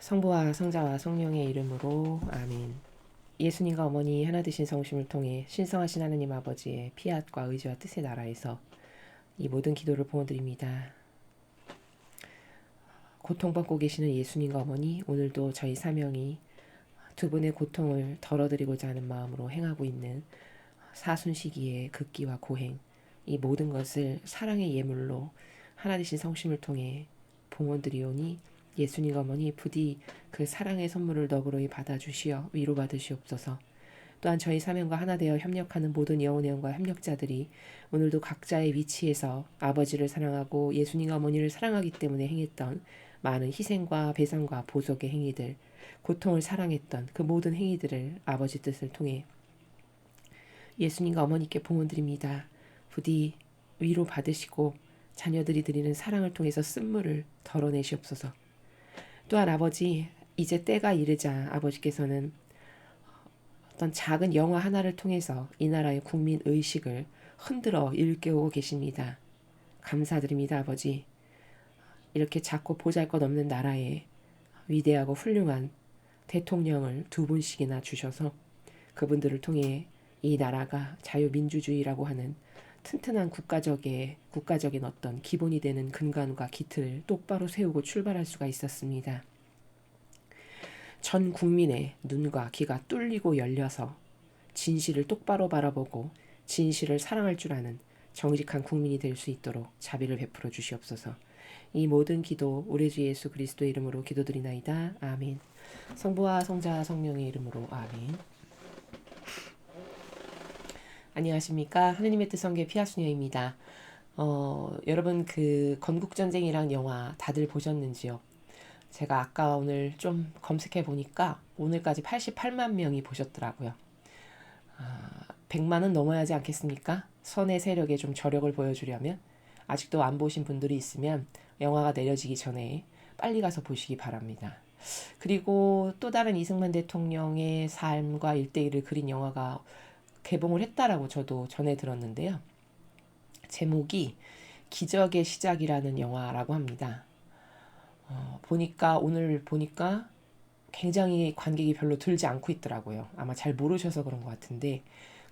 성부와 성자와 성령의 이름으로 아멘. 예수님과 어머니 하나 되신 성심을 통해 신성하신 하느님 아버지의 피앗과 의지와 뜻의 나라에서 이 모든 기도를 부어드립니다. 고통받고 계시는 예수님과 어머니, 오늘도 저희 사명이 두 분의 고통을 덜어드리고자 하는 마음으로 행하고 있는 사순시기의 극기와 고행, 이 모든 것을 사랑의 예물로 하나 되신 성심을 통해 봉헌드리오니 예수님 어머니 부디 그 사랑의 선물을 너그러이 받아주시어 위로받으시옵소서. 또한 저희 사명과 하나 되어 협력하는 모든 영혼의 영과 협력자들이 오늘도 각자의 위치에서 아버지를 사랑하고 예수님 어머니를 사랑하기 때문에 행했던 많은 희생과 배상과 보석의 행위들, 고통을 사랑했던 그 모든 행위들을 아버지 뜻을 통해 예수님과 어머니께 봉헌드립니다. 부디 위로 받으시고 자녀들이 드리는 사랑을 통해서 쓴물을 덜어내시옵소서. 또한 아버지, 이제 때가 이르자 아버지께서는 어떤 작은 영화 하나를 통해서 이 나라의 국민 의식을 흔들어 일깨우고 계십니다. 감사드립니다, 아버지. 이렇게 작고 보잘것없는 나라에 위대하고 훌륭한 대통령을 두 분씩이나 주셔서 그분들을 통해 이 나라가 자유민주주의라고 하는 튼튼한 국가적인 어떤 기본이 되는 근간과 기틀을 똑바로 세우고 출발할 수가 있었습니다. 전 국민의 눈과 귀가 뚫리고 열려서 진실을 똑바로 바라보고 진실을 사랑할 줄 아는 정직한 국민이 될 수 있도록 자비를 베풀어 주시옵소서. 이 모든 기도 우리 주 예수 그리스도의 이름으로 기도드리나이다. 아멘. 성부와 성자와 성령의 이름으로 아멘. 안녕하십니까. 하느님의 뜻 성계 피아수녀입니다. 여러분 그 건국전쟁이란 영화 다들 보셨는지요? 제가 아까 오늘 좀 검색해 보니까 오늘까지 88만 명이 보셨더라고요. 100만은 넘어야 하지 않겠습니까? 선의 세력에 좀 저력을 보여주려면 아직도 안 보신 분들이 있으면 영화가 내려지기 전에 빨리 가서 보시기 바랍니다. 그리고 또 다른 이승만 대통령의 삶과 일대기를 그린 영화가 개봉을 했다라고 저도 전해 들었는데요. 제목이 기적의 시작이라는 영화라고 합니다. 오늘 보니까 굉장히 관객이 별로 들지 않고 있더라고요. 아마 잘 모르셔서 그런 것 같은데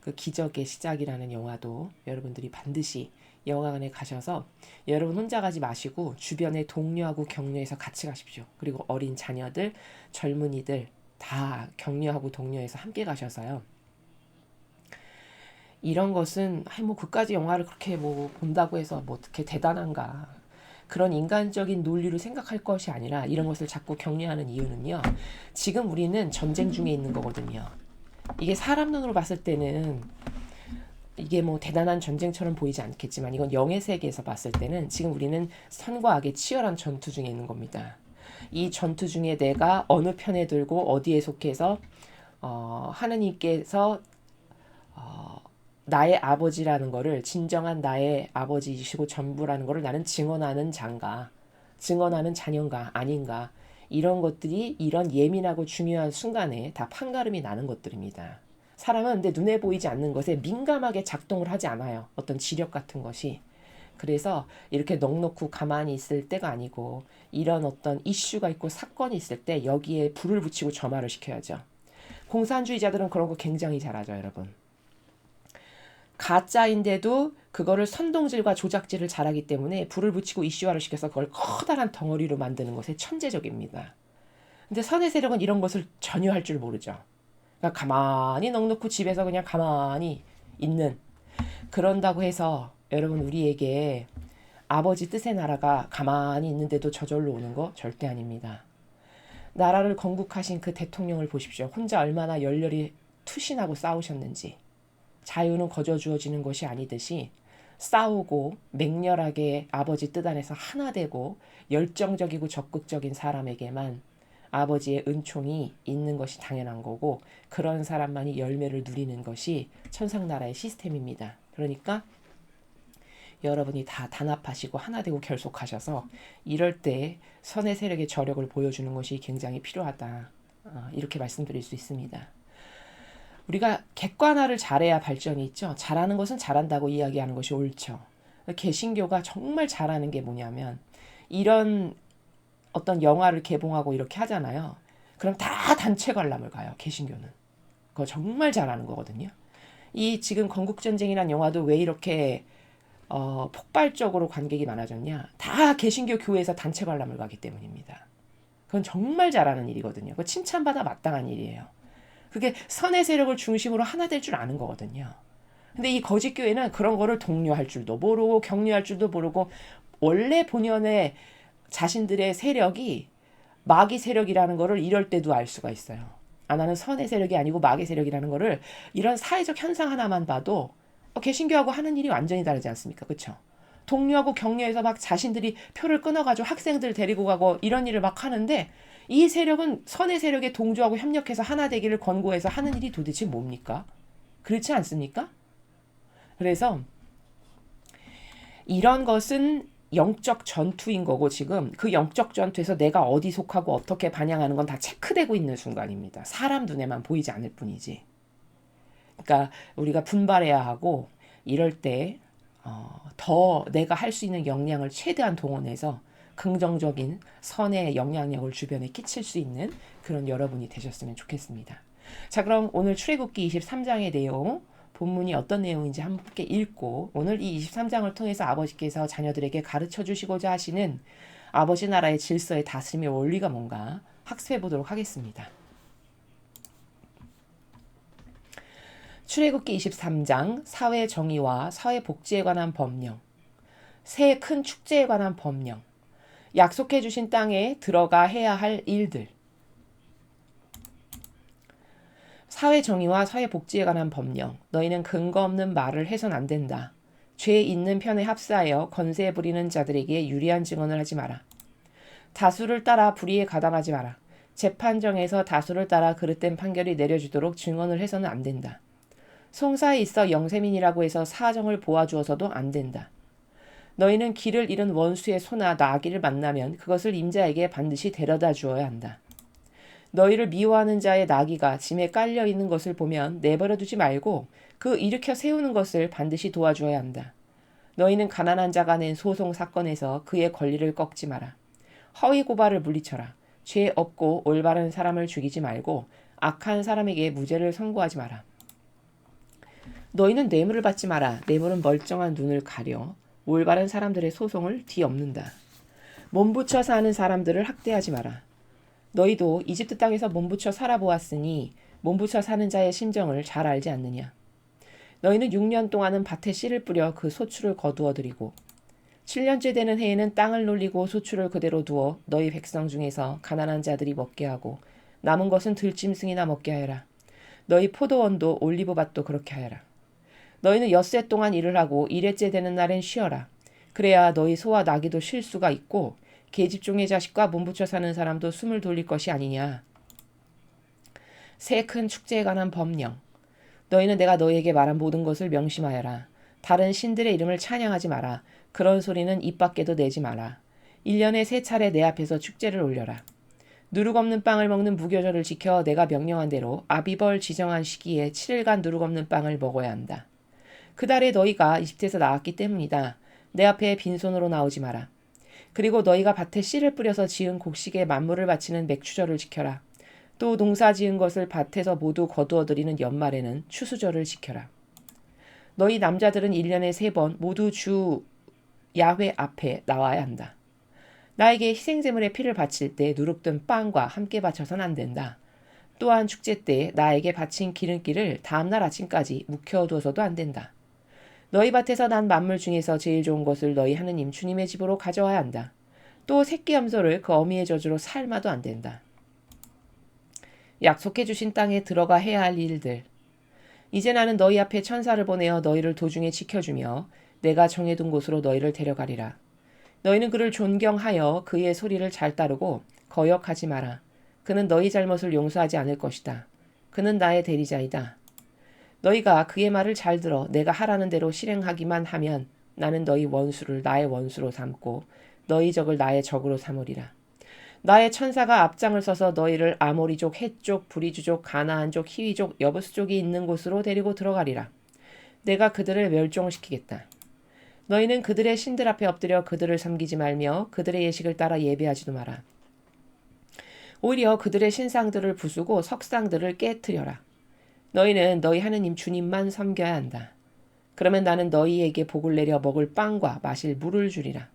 그 기적의 시작이라는 영화도 여러분들이 반드시 영화관에 가셔서 여러분 혼자 가지 마시고 주변에 동료하고 격려해서 같이 가십시오. 그리고 어린 자녀들, 젊은이들 다 격려하고 독려해서 함께 가셔서요. 이런 것은 그까지 영화를 그렇게 본다고 해서 어떻게 대단한가, 그런 인간적인 논리로 생각할 것이 아니라 이런 것을 자꾸 격려하는 이유는요. 지금 우리는 전쟁 중에 있는 거거든요. 이게 사람 눈으로 봤을 때는 이게 대단한 전쟁처럼 보이지 않겠지만 이건 영의 세계에서 봤을 때는 지금 우리는 선과 악의 치열한 전투 중에 있는 겁니다. 이 전투 중에 내가 어느 편에 들고 어디에 속해서 하느님께서 나의 아버지라는 거를, 진정한 나의 아버지이시고 전부라는 거를 나는 증언하는 자인가, 증언하는 자녀인가 아닌가, 이런 것들이 이런 예민하고 중요한 순간에 다 판가름이 나는 것들입니다. 사람은 근데 눈에 보이지 않는 것에 민감하게 작동을 하지 않아요. 어떤 지력 같은 것이. 그래서 이렇게 넋놓고 가만히 있을 때가 아니고 이런 어떤 이슈가 있고 사건이 있을 때 여기에 불을 붙이고 점화를 시켜야죠. 공산주의자들은 그런 거 굉장히 잘하죠, 여러분. 가짜인데도 그거를 선동질과 조작질을 잘하기 때문에 불을 붙이고 이슈화를 시켜서 그걸 커다란 덩어리로 만드는 것에 천재적입니다. 근데 선의 세력은 이런 것을 전혀 할 줄 모르죠. 그러니까 가만히 넋놓고 집에서 그냥 가만히 있는, 그런다고 해서 여러분 우리에게 아버지 뜻의 나라가 가만히 있는데도 저절로 오는 거 절대 아닙니다. 나라를 건국하신 그 대통령을 보십시오. 혼자 얼마나 열렬히 투신하고 싸우셨는지. 자유는 거저 주어지는 것이 아니듯이 싸우고 맹렬하게 아버지 뜻 안에서 하나 되고 열정적이고 적극적인 사람에게만 아버지의 은총이 있는 것이 당연한 거고, 그런 사람만이 열매를 누리는 것이 천상나라의 시스템입니다. 그러니까 여러분이 다 단합하시고 하나 되고 결속하셔서 이럴 때 선의 세력의 저력을 보여주는 것이 굉장히 필요하다. 이렇게 말씀드릴 수 있습니다. 우리가 객관화를 잘해야 발전이 있죠. 잘하는 것은 잘한다고 이야기하는 것이 옳죠. 개신교가 정말 잘하는 게 뭐냐면 이런 어떤 영화를 개봉하고 이렇게 하잖아요. 그럼 다 단체 관람을 가요. 개신교는. 그거 정말 잘하는 거거든요. 이 지금 건국전쟁이란 영화도 왜 이렇게 폭발적으로 관객이 많아졌냐? 다 개신교 교회에서 단체 관람을 가기 때문입니다. 그건 정말 잘하는 일이거든요. 그거 칭찬받아 마땅한 일이에요. 그게 선의 세력을 중심으로 하나 될 줄 아는 거거든요. 근데 이 거짓 교회는 그런 거를 독려할 줄도 모르고 격려할 줄도 모르고 원래 본연의 자신들의 세력이 마귀 세력이라는 거를 이럴 때도 알 수가 있어요. 아, 나는 선의 세력이 아니고 마귀 세력이라는 거를 이런 사회적 현상 하나만 봐도 개신교하고 하는 일이 완전히 다르지 않습니까? 그렇죠? 독려하고 격려해서 막 자신들이 표를 끊어가지고 학생들 데리고 가고 이런 일을 막 하는데 이 세력은 선의 세력에 동조하고 협력해서 하나 되기를 권고해서 하는 일이 도대체 뭡니까? 그렇지 않습니까? 그래서 이런 것은 영적 전투인 거고 지금 그 영적 전투에서 내가 어디 속하고 어떻게 반영하는 건 다 체크되고 있는 순간입니다. 사람 눈에만 보이지 않을 뿐이지. 그러니까 우리가 분발해야 하고 이럴 때 더 내가 할 수 있는 역량을 최대한 동원해서 긍정적인 선의 영향력을 주변에 끼칠 수 있는 그런 여러분이 되셨으면 좋겠습니다. 자, 그럼 오늘 출애굽기 23장의 내용 본문이 어떤 내용인지 함께 읽고 오늘 이 23장을 통해서 아버지께서 자녀들에게 가르쳐 주시고자 하시는 아버지 나라의 질서의 다스림의 원리가 뭔가 학습해 보도록 하겠습니다. 출애굽기 23장 사회 정의와 사회 복지에 관한 법령, 새해 큰 축제에 관한 법령, 약속해 주신 땅에 들어가 해야 할 일들, 사회 정의와 사회 복지에 관한 법령, 너희는 근거 없는 말을 해선 안 된다. 죄 있는 편에 합사하여 건세 부리는 자들에게 유리한 증언을 하지 마라. 다수를 따라 불의에 가담하지 마라. 재판정에서 다수를 따라 그릇된 판결이 내려지도록 증언을 해서는 안 된다. 송사에 있어 영세민이라고 해서 사정을 보아주어서도 안 된다. 너희는 길을 잃은 원수의 소나 나귀를 만나면 그것을 임자에게 반드시 데려다 주어야 한다. 너희를 미워하는 자의 나귀가 짐에 깔려 있는 것을 보면 내버려 두지 말고 그 일으켜 세우는 것을 반드시 도와주어야 한다. 너희는 가난한 자가 낸 소송 사건에서 그의 권리를 꺾지 마라. 허위 고발을 물리쳐라. 죄 없고 올바른 사람을 죽이지 말고 악한 사람에게 무죄를 선고하지 마라. 너희는 뇌물을 받지 마라. 뇌물은 멀쩡한 눈을 가려 올바른 사람들의 소송을 뒤엎는다. 몸부쳐 사는 사람들을 학대하지 마라. 너희도 이집트 땅에서 몸부쳐 살아보았으니 몸부쳐 사는 자의 심정을 잘 알지 않느냐. 너희는 6년 동안은 밭에 씨를 뿌려 그 소출을 거두어들이고 7년째 되는 해에는 땅을 놀리고 소출을 그대로 두어 너희 백성 중에서 가난한 자들이 먹게 하고 남은 것은 들짐승이나 먹게 하여라. 너희 포도원도 올리브밭도 그렇게 하여라. 너희는 엿새 동안 일을 하고 1회째 되는 날엔 쉬어라. 그래야 너희 소와 나귀도 쉴 수가 있고 계집종의 자식과 몸부쳐 사는 사람도 숨을 돌릴 것이 아니냐. 새 큰 축제에 관한 법령. 너희는 내가 너희에게 말한 모든 것을 명심하여라. 다른 신들의 이름을 찬양하지 마라. 그런 소리는 입 밖에도 내지 마라. 1년에 3차례 내 앞에서 축제를 올려라. 누룩 없는 빵을 먹는 무교절을 지켜 내가 명령한 대로 아비벌 지정한 시기에 7일간 누룩 없는 빵을 먹어야 한다. 그 달에 너희가 이집트에서 나왔기 때문이다. 내 앞에 빈손으로 나오지 마라. 그리고 너희가 밭에 씨를 뿌려서 지은 곡식에 만물을 바치는 맥추절을 지켜라. 또 농사 지은 것을 밭에서 모두 거두어들이는 연말에는 추수절을 지켜라. 너희 남자들은 1년에 3번 모두 주 야훼 앞에 나와야 한다. 나에게 희생제물의 피를 바칠 때 누룩든 빵과 함께 바쳐선 안 된다. 또한 축제 때 나에게 바친 기름기를 다음날 아침까지 묵혀두어서도 안 된다. 너희 밭에서 난 만물 중에서 제일 좋은 것을 너희 하느님 주님의 집으로 가져와야 한다. 또 새끼 염소를 그 어미의 젖으로 삶아도 안 된다. 약속해 주신 땅에 들어가 해야 할 일들. 이제 나는 너희 앞에 천사를 보내어 너희를 도중에 지켜주며 내가 정해둔 곳으로 너희를 데려가리라. 너희는 그를 존경하여 그의 소리를 잘 따르고 거역하지 마라. 그는 너희 잘못을 용서하지 않을 것이다. 그는 나의 대리자이다. 너희가 그의 말을 잘 들어 내가 하라는 대로 실행하기만 하면 나는 너희 원수를 나의 원수로 삼고 너희 적을 나의 적으로 삼으리라. 나의 천사가 앞장을 서서 너희를 아모리족, 헷족, 브리주족, 가나안족, 히위족, 여부스족이 있는 곳으로 데리고 들어가리라. 내가 그들을 멸종시키겠다. 너희는 그들의 신들 앞에 엎드려 그들을 섬기지 말며 그들의 예식을 따라 예배하지도 마라. 오히려 그들의 신상들을 부수고 석상들을 깨뜨려라. 너희는 너희 하느님 주님만 섬겨야 한다. 그러면 나는 너희에게 복을 내려 먹을 빵과 마실 물을 주리라.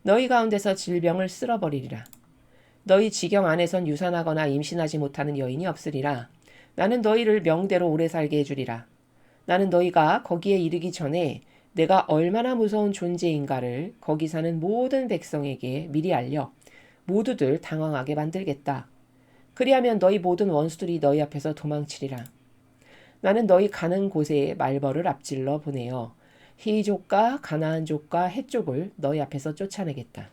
너희 가운데서 질병을 쓸어버리리라. 너희 지경 안에선 유산하거나 임신하지 못하는 여인이 없으리라. 나는 너희를 명대로 오래 살게 해주리라. 나는 너희가 거기에 이르기 전에 내가 얼마나 무서운 존재인가를 거기 사는 모든 백성에게 미리 알려 모두들 당황하게 만들겠다. 그리하면 너희 모든 원수들이 너희 앞에서 도망치리라. 나는 너희 가는 곳에 말벌을 앞질러 보내어 히족과 가나안족과 헷족을 너희 앞에서 쫓아내겠다.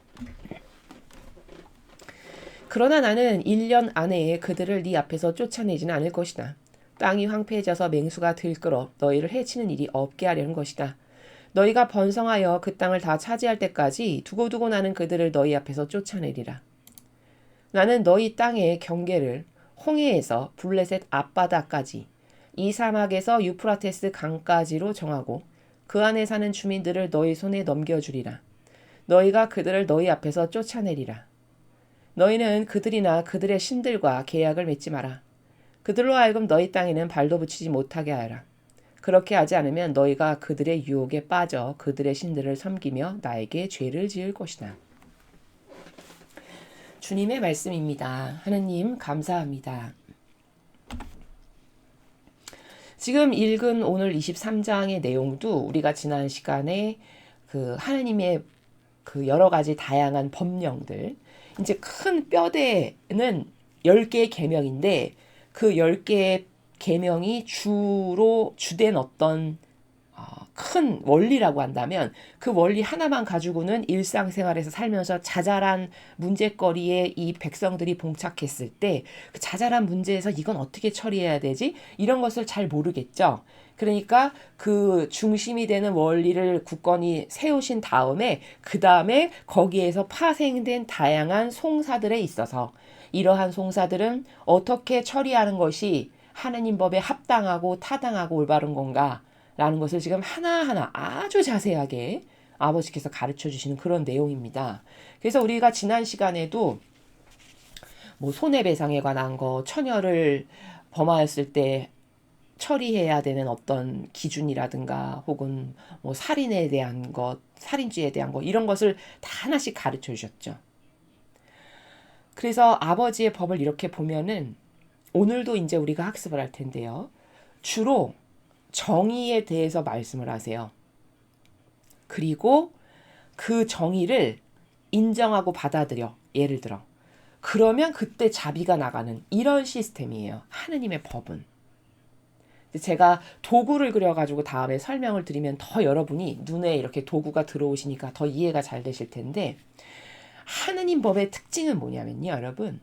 그러나 나는 1년 안에 그들을 네 앞에서 쫓아내지는 않을 것이다. 땅이 황폐해져서 맹수가 들끓어 너희를 해치는 일이 없게 하려는 것이다. 너희가 번성하여 그 땅을 다 차지할 때까지 두고두고 나는 그들을 너희 앞에서 쫓아내리라. 나는 너희 땅의 경계를 홍해에서 블레셋 앞바다까지 이 사막에서 유프라테스 강까지로 정하고 그 안에 사는 주민들을 너희 손에 넘겨주리라. 너희가 그들을 너희 앞에서 쫓아내리라. 너희는 그들이나 그들의 신들과 계약을 맺지 마라. 그들로 하여금 너희 땅에는 발도 붙이지 못하게 하여라. 그렇게 하지 않으면 너희가 그들의 유혹에 빠져 그들의 신들을 섬기며 나에게 죄를 지을 것이다. 주님의 말씀입니다. 하느님 감사합니다. 지금 읽은 오늘 23장의 내용도 우리가 지난 시간에 그 하느님의 그 여러 가지 다양한 법령들, 이제 큰 뼈대는 10개의 계명인데 그 10개의 계명이 주로 주된 어떤 큰 원리라고 한다면 그 원리 하나만 가지고는 일상생활에서 살면서 자잘한 문제거리에 이 백성들이 봉착했을 때 그 자잘한 문제에서 이건 어떻게 처리해야 되지? 이런 것을 잘 모르겠죠. 그러니까 그 중심이 되는 원리를 굳건히 세우신 다음에 그 다음에 거기에서 파생된 다양한 송사들에 있어서 이러한 송사들은 어떻게 처리하는 것이 하느님 법에 합당하고 타당하고 올바른 건가? 라는 것을 지금 하나하나 아주 자세하게 아버지께서 가르쳐 주시는 그런 내용입니다. 그래서 우리가 지난 시간에도 뭐 손해배상에 관한 거, 처녀를 범하였을 때 처리해야 되는 어떤 기준이라든가 혹은 뭐 살인에 대한 것, 살인죄에 대한 것 이런 것을 다 하나씩 가르쳐 주셨죠. 그래서 아버지의 법을 이렇게 보면은 오늘도 이제 우리가 학습을 할 텐데요. 주로 정의에 대해서 말씀을 하세요. 그리고 그 정의를 인정하고 받아들여. 예를 들어. 그러면 그때 자비가 나가는 이런 시스템이에요. 하느님의 법은. 제가 도구를 그려가지고 다음에 설명을 드리면 더 여러분이 눈에 이렇게 도구가 들어오시니까 더 이해가 잘 되실 텐데 하느님 법의 특징은 뭐냐면요. 여러분.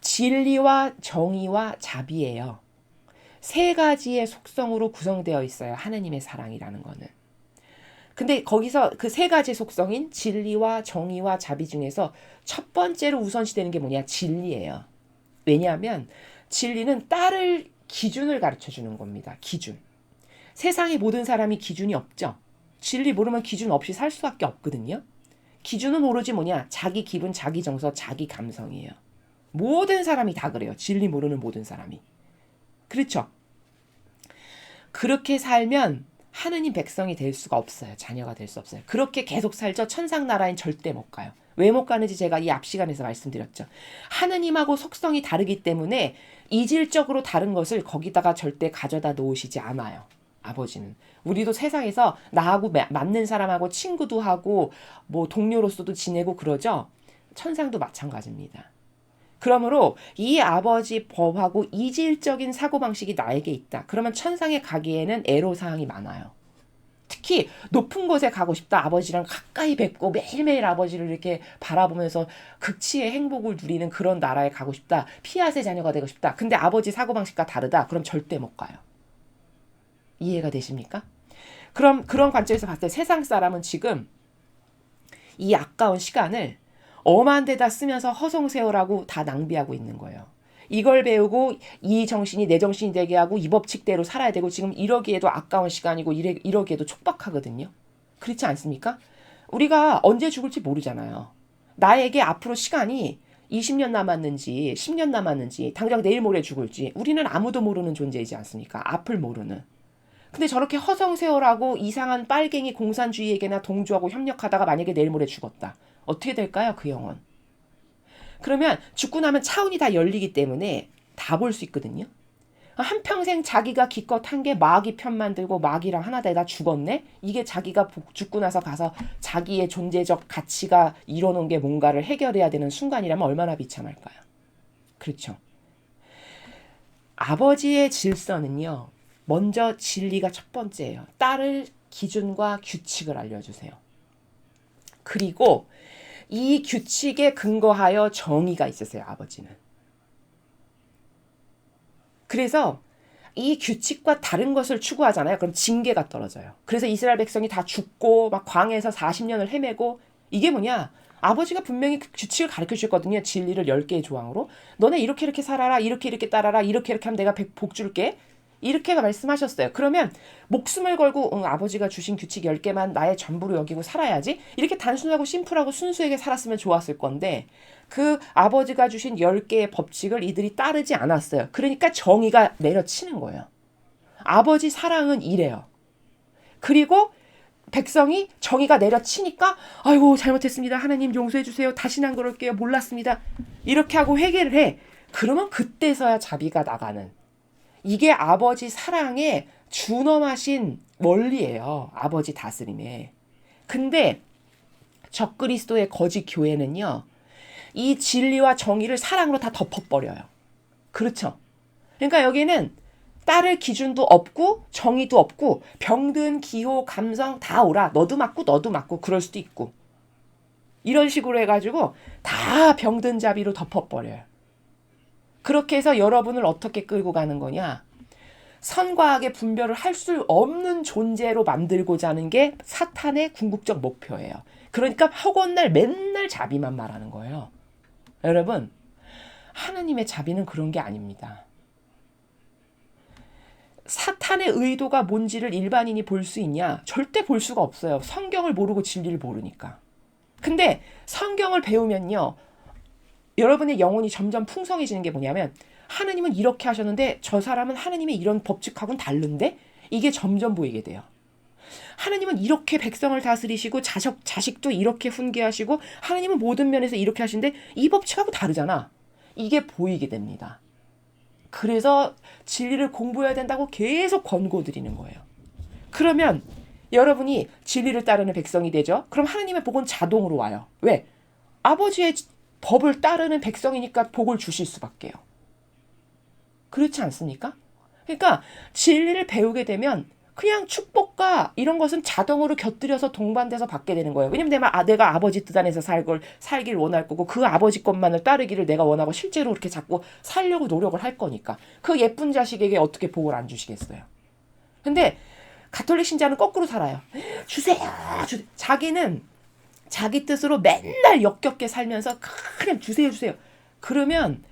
진리와 정의와 자비예요. 세 가지의 속성으로 구성되어 있어요. 하느님의 사랑이라는 거는. 근데 거기서 그 세 가지 속성인 진리와 정의와 자비 중에서 첫 번째로 우선시되는 게 뭐냐? 진리예요. 왜냐하면 진리는 따를 기준을 가르쳐 주는 겁니다. 기준. 세상의 모든 사람이 기준이 없죠. 진리 모르면 기준 없이 살 수밖에 없거든요. 기준은 오로지 뭐냐? 자기 기분, 자기 정서, 자기 감성이에요. 모든 사람이 다 그래요. 진리 모르는 모든 사람이. 그렇죠? 그렇게 살면 하느님 백성이 될 수가 없어요. 자녀가 될 수 없어요. 그렇게 계속 살죠. 천상나라엔 절대 못 가요. 왜 못 가는지 제가 이 앞 시간에서 말씀드렸죠. 하느님하고 속성이 다르기 때문에 이질적으로 다른 것을 거기다가 절대 가져다 놓으시지 않아요. 아버지는. 우리도 세상에서 나하고 맞는 사람하고 친구도 하고 뭐 동료로서도 지내고 그러죠. 천상도 마찬가지입니다. 그러므로 이 아버지 법하고 이질적인 사고방식이 나에게 있다. 그러면 천상에 가기에는 애로사항이 많아요. 특히 높은 곳에 가고 싶다. 아버지랑 가까이 뵙고 매일매일 아버지를 이렇게 바라보면서 극치의 행복을 누리는 그런 나라에 가고 싶다. 피아세 자녀가 되고 싶다. 근데 아버지 사고방식과 다르다. 그럼 절대 못 가요. 이해가 되십니까? 그럼 그런 관점에서 봤을 때 세상 사람은 지금 이 아까운 시간을 엄한 데다 쓰면서 허송세월하고 다 낭비하고 있는 거예요. 이걸 배우고 이 정신이 내 정신이 되게 하고 이 법칙대로 살아야 되고 지금 이러기에도 아까운 시간이고 이러기에도 촉박하거든요. 그렇지 않습니까? 우리가 언제 죽을지 모르잖아요. 나에게 앞으로 시간이 20년 남았는지 10년 남았는지 당장 내일 모레 죽을지 우리는 아무도 모르는 존재이지 않습니까? 앞을 모르는. 근데 저렇게 허송세월하고 이상한 빨갱이 공산주의에게나 동조하고 협력하다가 만약에 내일 모레 죽었다. 어떻게 될까요? 그 영혼. 그러면 죽고 나면 차원이 다 열리기 때문에 다 볼 수 있거든요. 한평생 자기가 기껏 한 게 마귀 편 만들고 마귀랑 하나 되다 죽었네? 이게 자기가 죽고 나서 가서 자기의 존재적 가치가 이뤄놓은 게 뭔가를 해결해야 되는 순간이라면 얼마나 비참할까요? 그렇죠. 아버지의 질서는요. 먼저 진리가 첫 번째예요. 딸을 기준과 규칙을 알려주세요. 그리고 이 규칙에 근거하여 정의가 있으세요. 아버지는. 그래서 이 규칙과 다른 것을 추구하잖아요. 그럼 징계가 떨어져요. 그래서 이스라엘 백성이 다 죽고 막 광야에서 40년을 헤매고 이게 뭐냐? 아버지가 분명히 그 규칙을 가르쳐 주셨거든요. 진리를 10개의 조항으로. 너네 이렇게 이렇게 살아라. 이렇게 이렇게 따라라. 이렇게 이렇게 하면 내가 복 줄게. 이렇게 말씀하셨어요. 그러면 목숨을 걸고 아버지가 주신 규칙 10개만 나의 전부로 여기고 살아야지. 이렇게 단순하고 심플하고 순수하게 살았으면 좋았을 건데 그 아버지가 주신 10개의 법칙을 이들이 따르지 않았어요. 그러니까 정의가 내려치는 거예요. 아버지 사랑은 이래요. 그리고 백성이 정의가 내려치니까 아이고 잘못했습니다. 하나님 용서해 주세요. 다시는 안 그럴게요. 몰랐습니다. 이렇게 하고 회개를 해. 그러면 그때서야 자비가 나가는. 이게 아버지 사랑의 준엄하신 원리예요. 아버지 다스림에. 근데 적그리스도의 거짓 교회는요. 이 진리와 정의를 사랑으로 다 덮어버려요. 그렇죠. 그러니까 여기는 따를 기준도 없고 정의도 없고 병든 기호 감성 다 오라. 너도 맞고 너도 맞고 그럴 수도 있고. 이런 식으로 해가지고 다 병든 자비로 덮어버려요. 그렇게 해서 여러분을 어떻게 끌고 가는 거냐. 선과 악의 분별을 할 수 없는 존재로 만들고자 하는 게 사탄의 궁극적 목표예요. 그러니까 허구날 맨날 자비만 말하는 거예요. 여러분, 하나님의 자비는 그런 게 아닙니다. 사탄의 의도가 뭔지를 일반인이 볼 수 있냐? 절대 볼 수가 없어요. 성경을 모르고 진리를 모르니까. 근데 성경을 배우면요. 여러분의 영혼이 점점 풍성해지는 게 뭐냐면 하나님은 이렇게 하셨는데 저 사람은 하나님의 이런 법칙하고는 다른데 이게 점점 보이게 돼요. 하나님은 이렇게 백성을 다스리시고 자식도 이렇게 훈계하시고 하나님은 모든 면에서 이렇게 하시는데 이 법칙하고 다르잖아. 이게 보이게 됩니다. 그래서 진리를 공부해야 된다고 계속 권고드리는 거예요. 그러면 여러분이 진리를 따르는 백성이 되죠. 그럼 하나님의 복은 자동으로 와요. 왜? 아버지의 법을 따르는 백성이니까 복을 주실 수밖에요. 그렇지 않습니까? 그러니까 진리를 배우게 되면 그냥 축복과 이런 것은 자동으로 곁들여서 동반돼서 받게 되는 거예요. 왜냐면 내가 아버지 뜻 안에서 살길 원할 거고 그 아버지 것만을 따르기를 내가 원하고 실제로 그렇게 자꾸 살려고 노력을 할 거니까 그 예쁜 자식에게 어떻게 복을 안 주시겠어요. 근데 가톨릭 신자는 거꾸로 살아요. 주세요. 자기는 자기 뜻으로 맨날 역겹게 살면서 그냥 주세요. 그러면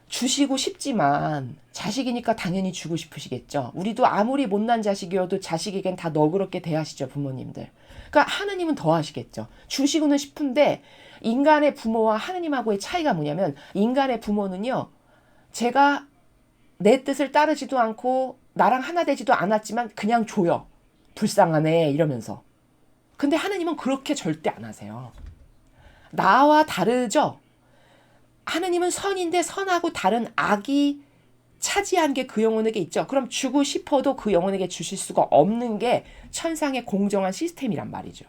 주시고 싶지만 자식이니까 당연히 주고 싶으시겠죠. 우리도 아무리 못난 자식이어도 자식에겐 다 너그럽게 대하시죠, 부모님들. 그러니까 하느님은 더 하시겠죠. 주시고는 싶은데 인간의 부모와 하느님하고의 차이가 뭐냐면 인간의 부모는요. 제가 내 뜻을 따르지도 않고 나랑 하나 되지도 않았지만 그냥 줘요. 불쌍하네 이러면서. 근데 하느님은 그렇게 절대 안 하세요. 나와 다르죠? 하느님은 선인데 선하고 다른 악이 차지한 게 그 영혼에게 있죠. 그럼 주고 싶어도 그 영혼에게 주실 수가 없는 게 천상의 공정한 시스템이란 말이죠.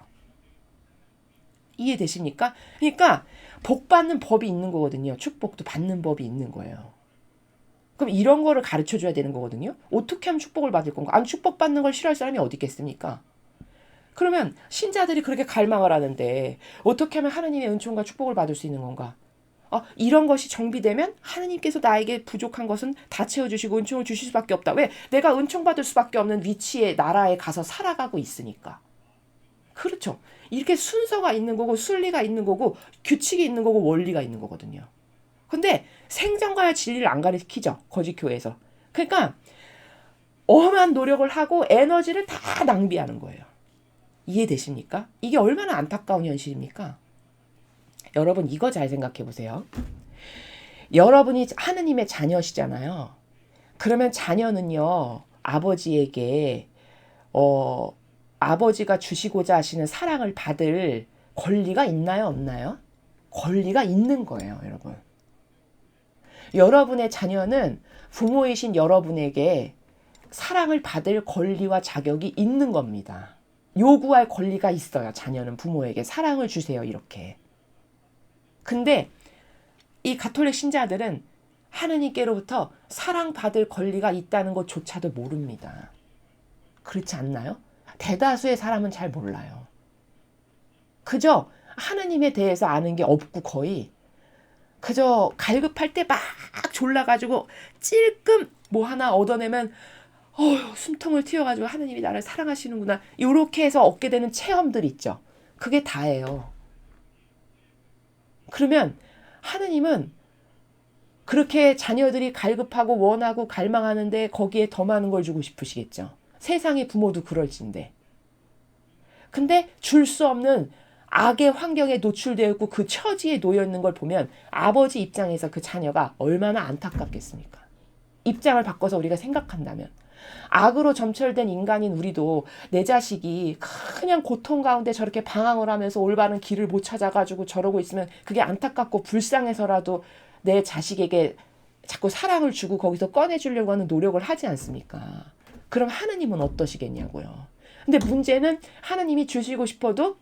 이해되십니까? 그러니까 복 받는 법이 있는 거거든요. 축복도 받는 법이 있는 거예요. 그럼 이런 거를 가르쳐 줘야 되는 거거든요. 어떻게 하면 축복을 받을 건가? 아니 축복받는 걸 싫어할 사람이 어디 있겠습니까? 그러면 신자들이 그렇게 갈망을 하는데 어떻게 하면 하느님의 은총과 축복을 받을 수 있는 건가? 이런 것이 정비되면 하느님께서 나에게 부족한 것은 다 채워주시고 은총을 주실 수밖에 없다. 왜? 내가 은총받을 수밖에 없는 위치에 나라에 가서 살아가고 있으니까. 그렇죠. 이렇게 순서가 있는 거고 순리가 있는 거고 규칙이 있는 거고 원리가 있는 거거든요. 근데 생전과야 진리를 안 가르치죠. 거짓 교회에서. 그러니까 엄한 노력을 하고 에너지를 다 낭비하는 거예요. 이해되십니까? 이게 얼마나 안타까운 현실입니까? 여러분 이거 잘 생각해 보세요. 여러분이 하느님의 자녀시잖아요. 그러면 자녀는요, 아버지에게 아버지가 주시고자 하시는 사랑을 받을 권리가 있나요, 없나요? 권리가 있는 거예요, 여러분. 여러분의 자녀는 부모이신 여러분에게 사랑을 받을 권리와 자격이 있는 겁니다. 요구할 권리가 있어요. 자녀는 부모에게 사랑을 주세요, 이렇게. 근데 이 가톨릭 신자들은 하느님께로부터 사랑받을 권리가 있다는 것조차도 모릅니다. 그렇지 않나요? 대다수의 사람은 잘 몰라요. 그저 하느님에 대해서 아는 게 없고 거의 그저 갈급할 때 막 졸라가지고 찔끔 뭐 하나 얻어내면 숨통을 틔워가지고 하느님이 나를 사랑하시는구나 이렇게 해서 얻게 되는 체험들 있죠. 그게 다예요. 그러면 하느님은 그렇게 자녀들이 갈급하고 원하고 갈망하는데 거기에 더 많은 걸 주고 싶으시겠죠. 세상의 부모도 그럴진데. 근데 줄 수 없는 악의 환경에 노출되어 있고 그 처지에 놓여 있는 걸 보면 아버지 입장에서 그 자녀가 얼마나 안타깝겠습니까? 입장을 바꿔서 우리가 생각한다면 악으로 점철된 인간인 우리도 내 자식이 그냥 고통 가운데 저렇게 방황을 하면서 올바른 길을 못 찾아가지고 저러고 있으면 그게 안타깝고 불쌍해서라도 내 자식에게 자꾸 사랑을 주고 거기서 꺼내주려고 하는 노력을 하지 않습니까? 그럼 하느님은 어떠시겠냐고요. 근데 문제는 하느님이 주시고 싶어도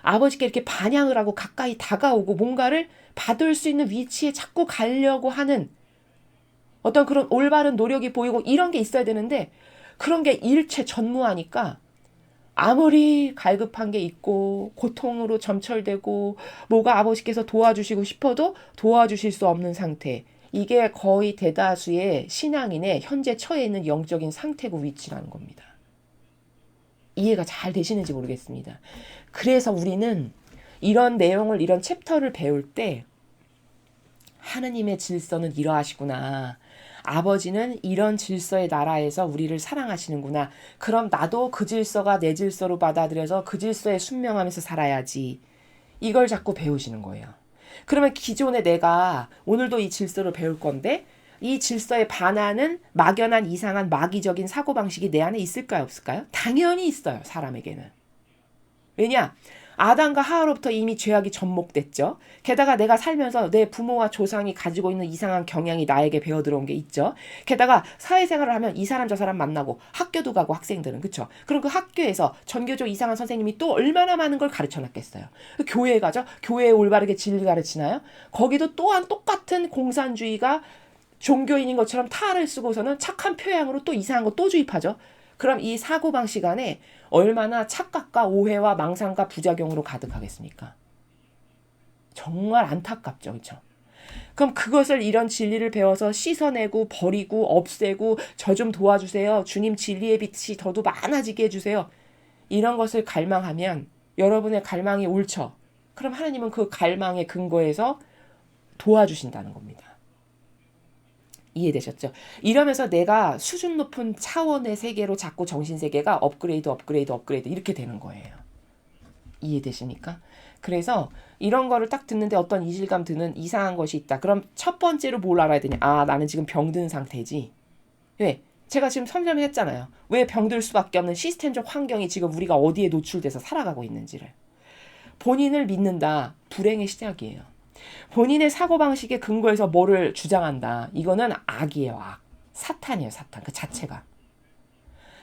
아버지께 이렇게 반향을 하고 가까이 다가오고 뭔가를 받을 수 있는 위치에 자꾸 가려고 하는 어떤 그런 올바른 노력이 보이고 이런 게 있어야 되는데 그런 게 일체 전무하니까 아무리 갈급한 게 있고 고통으로 점철되고 뭐가 아버지께서 도와주시고 싶어도 도와주실 수 없는 상태. 이게 거의 대다수의 신앙인의 현재 처해 있는 영적인 상태고 위치라는 겁니다. 이해가 잘 되시는지 모르겠습니다. 그래서 우리는 이런 내용을 이런 챕터를 배울 때 하느님의 질서는 이러하시구나. 아버지는 이런 질서의 나라에서 우리를 사랑하시는구나. 그럼 나도 그 질서가 내 질서로 받아들여서 그 질서에 순명하면서 살아야지. 이걸 자꾸 배우시는 거예요. 그러면 기존에 내가 오늘도 이 질서를 배울 건데 이 질서에 반하는 막연한 이상한 마귀적인 사고방식이 내 안에 있을까요? 없을까요? 당연히 있어요. 사람에게는. 왜냐? 아담과 하와로부터 이미 죄악이 접목됐죠. 게다가 내가 살면서 내 부모와 조상이 가지고 있는 이상한 경향이 나에게 배어들어온 게 있죠. 게다가 사회생활을 하면 이 사람 저 사람 만나고 학교도 가고 학생들은 그렇죠. 그럼 그 학교에서 전교조 이상한 선생님이 또 얼마나 많은 걸 가르쳐놨겠어요. 교회에 가죠. 교회에 올바르게 진리 가르치나요? 거기도 또한 똑같은 공산주의가 종교인인 것처럼 탈을 쓰고서는 착한 표양으로 또 이상한 거 또 주입하죠. 그럼 이 사고방식 안에 얼마나 착각과 오해와 망상과 부작용으로 가득하겠습니까? 정말 안타깝죠. 그렇죠? 그럼 그것을 이런 진리를 배워서 씻어내고 버리고 없애고 저 좀 도와주세요. 주님 진리의 빛이 더도 많아지게 해주세요. 이런 것을 갈망하면 여러분의 갈망이 옳죠. 그럼 하나님은 그 갈망의 근거에서 도와주신다는 겁니다. 이해되셨죠? 이러면서 내가 수준 높은 차원의 세계로 자꾸 정신세계가 업그레이드 이렇게 되는 거예요. 이해되십니까? 그래서 이런 거를 딱 듣는데 어떤 이질감 드는 이상한 것이 있다. 그럼 첫 번째로 뭘 알아야 되냐? 아, 나는 지금 병든 상태지. 왜? 제가 지금 설명했잖아요. 왜 병들 수밖에 없는 시스템적 환경이 지금 우리가 어디에 노출돼서 살아가고 있는지를. 본인을 믿는다. 불행의 시작이에요. 본인의 사고방식에 근거해서 뭐를 주장한다. 이거는 악이에요. 악. 사탄이에요. 사탄. 그 자체가.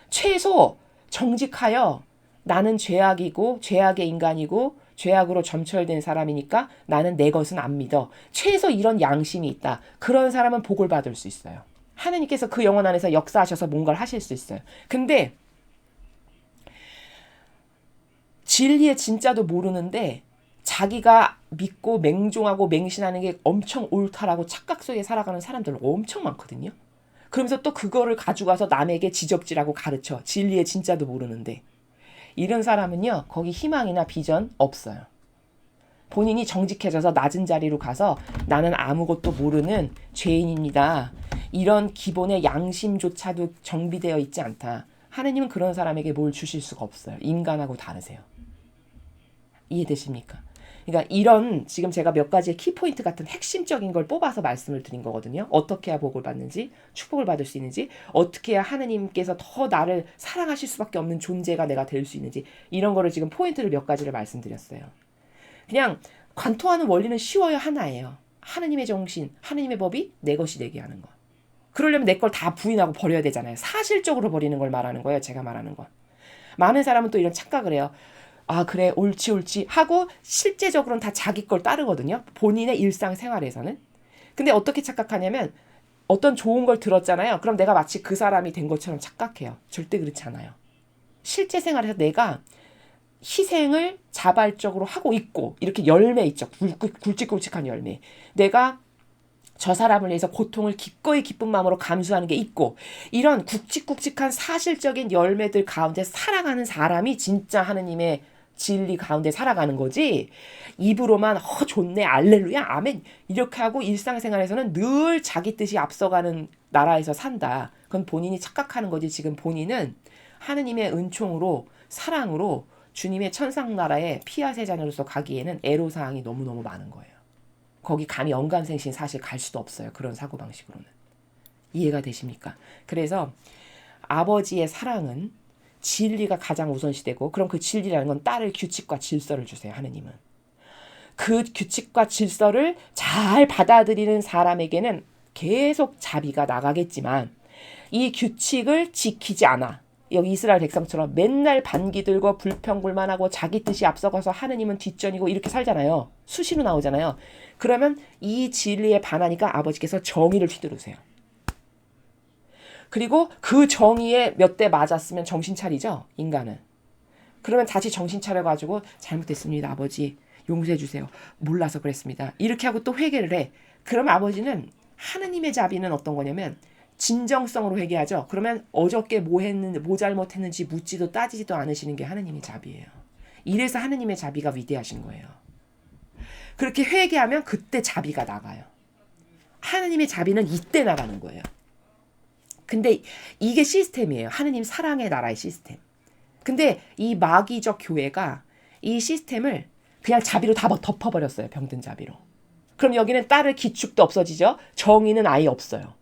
최소 정직하여 나는 죄악이고 죄악의 인간이고 죄악으로 점철된 사람이니까 나는 내 것은 안 믿어. 최소 이런 양심이 있다. 그런 사람은 복을 받을 수 있어요. 하느님께서 그 영혼 안에서 역사하셔서 뭔가를 하실 수 있어요. 근데 진리의 진짜도 모르는데 자기가 믿고 맹종하고 맹신하는 게 엄청 옳다라고 착각 속에 살아가는 사람들 엄청 많거든요. 그러면서 또 그거를 가져가서 남에게 지적질하고 가르쳐. 진리의 진짜도 모르는데. 이런 사람은요. 거기 희망이나 비전 없어요. 본인이 정직해져서 낮은 자리로 가서 나는 아무것도 모르는 죄인입니다. 이런 기본의 양심조차도 정비되어 있지 않다. 하느님은 그런 사람에게 뭘 주실 수가 없어요. 인간하고 다르세요. 이해되십니까? 그러니까 이런 지금 제가 몇 가지의 키포인트 같은 핵심적인 걸 뽑아서 말씀을 드린 거거든요. 어떻게 해야 복을 받는지, 축복을 받을 수 있는지, 어떻게 해야 하느님께서 더 나를 사랑하실 수밖에 없는 존재가 내가 될 수 있는지, 이런 거를 지금 포인트를 몇 가지를 말씀드렸어요. 그냥 관통하는 원리는 쉬워요. 하나예요. 하느님의 정신, 하느님의 법이 내 것이 되게 하는 거. 그러려면 내 걸 다 부인하고 버려야 되잖아요. 사실적으로 버리는 걸 말하는 거예요. 제가 말하는 건. 많은 사람은 또 이런 착각을 해요. 아, 그래, 옳지 하고 실제적으로는 다 자기 걸 따르거든요. 본인의 일상생활에서는. 근데 어떻게 착각하냐면 어떤 좋은 걸 들었잖아요. 그럼 내가 마치 그 사람이 된 것처럼 착각해요. 절대 그렇지 않아요. 실제 생활에서 내가 희생을 자발적으로 하고 있고, 이렇게 열매 있죠. 굵직굵직한 열매. 내가 저 사람을 위해서 고통을 기꺼이 기쁜 마음으로 감수하는 게 있고, 이런 굵직굵직한 사실적인 열매들 가운데 살아가는 사람이 진짜 하느님의 진리 가운데 살아가는 거지, 입으로만 좋네, 알렐루야, 아멘 이렇게 하고 일상생활에서는 늘 자기 뜻이 앞서가는 나라에서 산다. 그건 본인이 착각하는 거지. 지금 본인은 하느님의 은총으로, 사랑으로 주님의 천상나라에 피아세 자녀로서 가기에는 애로사항이 너무너무 많은 거예요. 거기 감히 영감생신 사실 갈 수도 없어요. 그런 사고방식으로는. 이해가 되십니까? 그래서 아버지의 사랑은 진리가 가장 우선시되고, 그럼 그 진리라는 건 따를 규칙과 질서를 주세요. 하느님은. 그 규칙과 질서를 잘 받아들이는 사람에게는 계속 자비가 나가겠지만, 이 규칙을 지키지 않아, 여기 이스라엘 백성처럼 맨날 반기 들고 불평불만하고 자기 뜻이 앞서가서 하느님은 뒷전이고 이렇게 살잖아요. 수시로 나오잖아요. 그러면 이 진리에 반하니까 아버지께서 정의를 휘두르세요. 그리고 그 정의에 몇 대 맞았으면 정신 차리죠, 인간은. 그러면 다시 정신 차려가지고 잘못했습니다, 아버지. 용서해 주세요. 몰라서 그랬습니다. 이렇게 하고 또 회개를 해. 그럼 아버지는, 하느님의 자비는 어떤 거냐면 진정성으로 회개하죠. 그러면 어저께 뭐 했는지, 뭐 잘못했는지 묻지도 따지지도 않으시는 게 하느님의 자비예요. 이래서 하느님의 자비가 위대하신 거예요. 그렇게 회개하면 그때 자비가 나가요. 하느님의 자비는 이때 나가는 거예요. 근데 이게 시스템이에요. 하느님 사랑의 나라의 시스템. 근데 이 마귀적 교회가 이 시스템을 그냥 자비로 다 덮어버렸어요. 병든 자비로. 그럼 여기는 따를 기축도 없어지죠. 정의는 아예 없어요.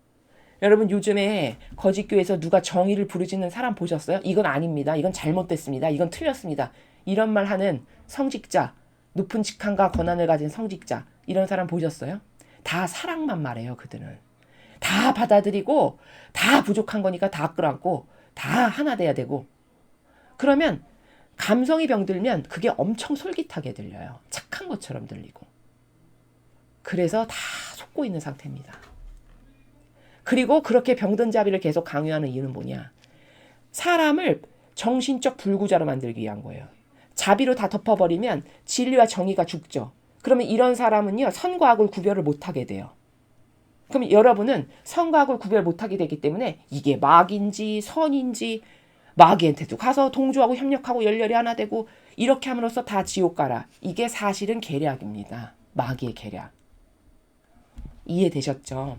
여러분, 요즘에 거짓교회에서 누가 정의를 부르짖는 사람 보셨어요? 이건 아닙니다. 이건 잘못됐습니다. 이건 틀렸습니다. 이런 말 하는 성직자, 높은 직함과 권한을 가진 성직자, 이런 사람 보셨어요? 다 사랑만 말해요. 그들은. 다 받아들이고 다 부족한 거니까 다 끌어안고 다 하나 돼야 되고, 그러면 감성이 병들면 그게 엄청 솔깃하게 들려요. 착한 것처럼 들리고. 그래서 다 속고 있는 상태입니다. 그리고 그렇게 병든 자비를 계속 강요하는 이유는 뭐냐? 사람을 정신적 불구자로 만들기 위한 거예요. 자비로 다 덮어버리면 진리와 정의가 죽죠. 그러면 이런 사람은요, 선과 악을 구별을 못하게 돼요. 그럼 여러분은 선과 악을 구별 못하게 되기 때문에 이게 막인지 선인지, 마귀한테도 가서 동조하고 협력하고 열렬히 하나 되고 이렇게 함으로써 다 지옥 가라. 이게 사실은 계략입니다. 마귀의 계략. 이해되셨죠?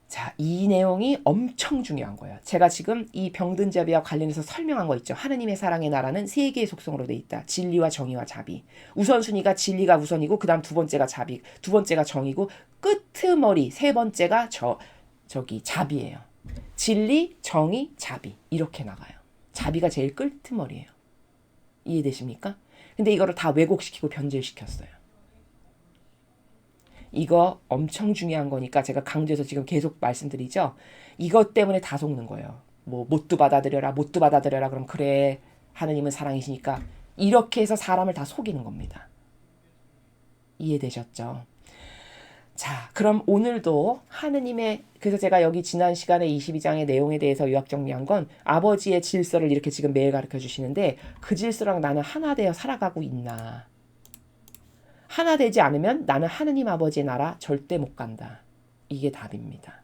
자, 이 내용이 엄청 중요한 거예요. 제가 지금 이 병든 자비와 관련해서 설명한 거 있죠. 하느님의 사랑의 나라는 세 개의 속성으로 돼 있다. 진리와 정의와 자비. 우선순위가 진리가 우선이고, 그 다음 두 번째가 자비, 두 번째가 정의고, 끄트머리 세 번째가 자비예요. 진리, 정의, 자비. 이렇게 나가요. 자비가 제일 끄트머리예요. 이해되십니까? 근데 이거를 다 왜곡시키고 변질시켰어요. 이거 엄청 중요한 거니까 제가 강조해서 지금 계속 말씀드리죠. 이것 때문에 다 속는 거예요. 뭐 못도 받아들여라 그럼 그래, 하느님은 사랑이시니까, 이렇게 해서 사람을 다 속이는 겁니다. 이해되셨죠? 자, 그럼 오늘도 하느님의, 그래서 제가 여기 지난 시간에 22장의 내용에 대해서 요약 정리한 건, 아버지의 질서를 이렇게 지금 매일 가르쳐 주시는데, 그 질서랑 나는 하나 되어 살아가고 있나? 하나 되지 않으면 나는 하느님 아버지의 나라 절대 못 간다. 이게 답입니다.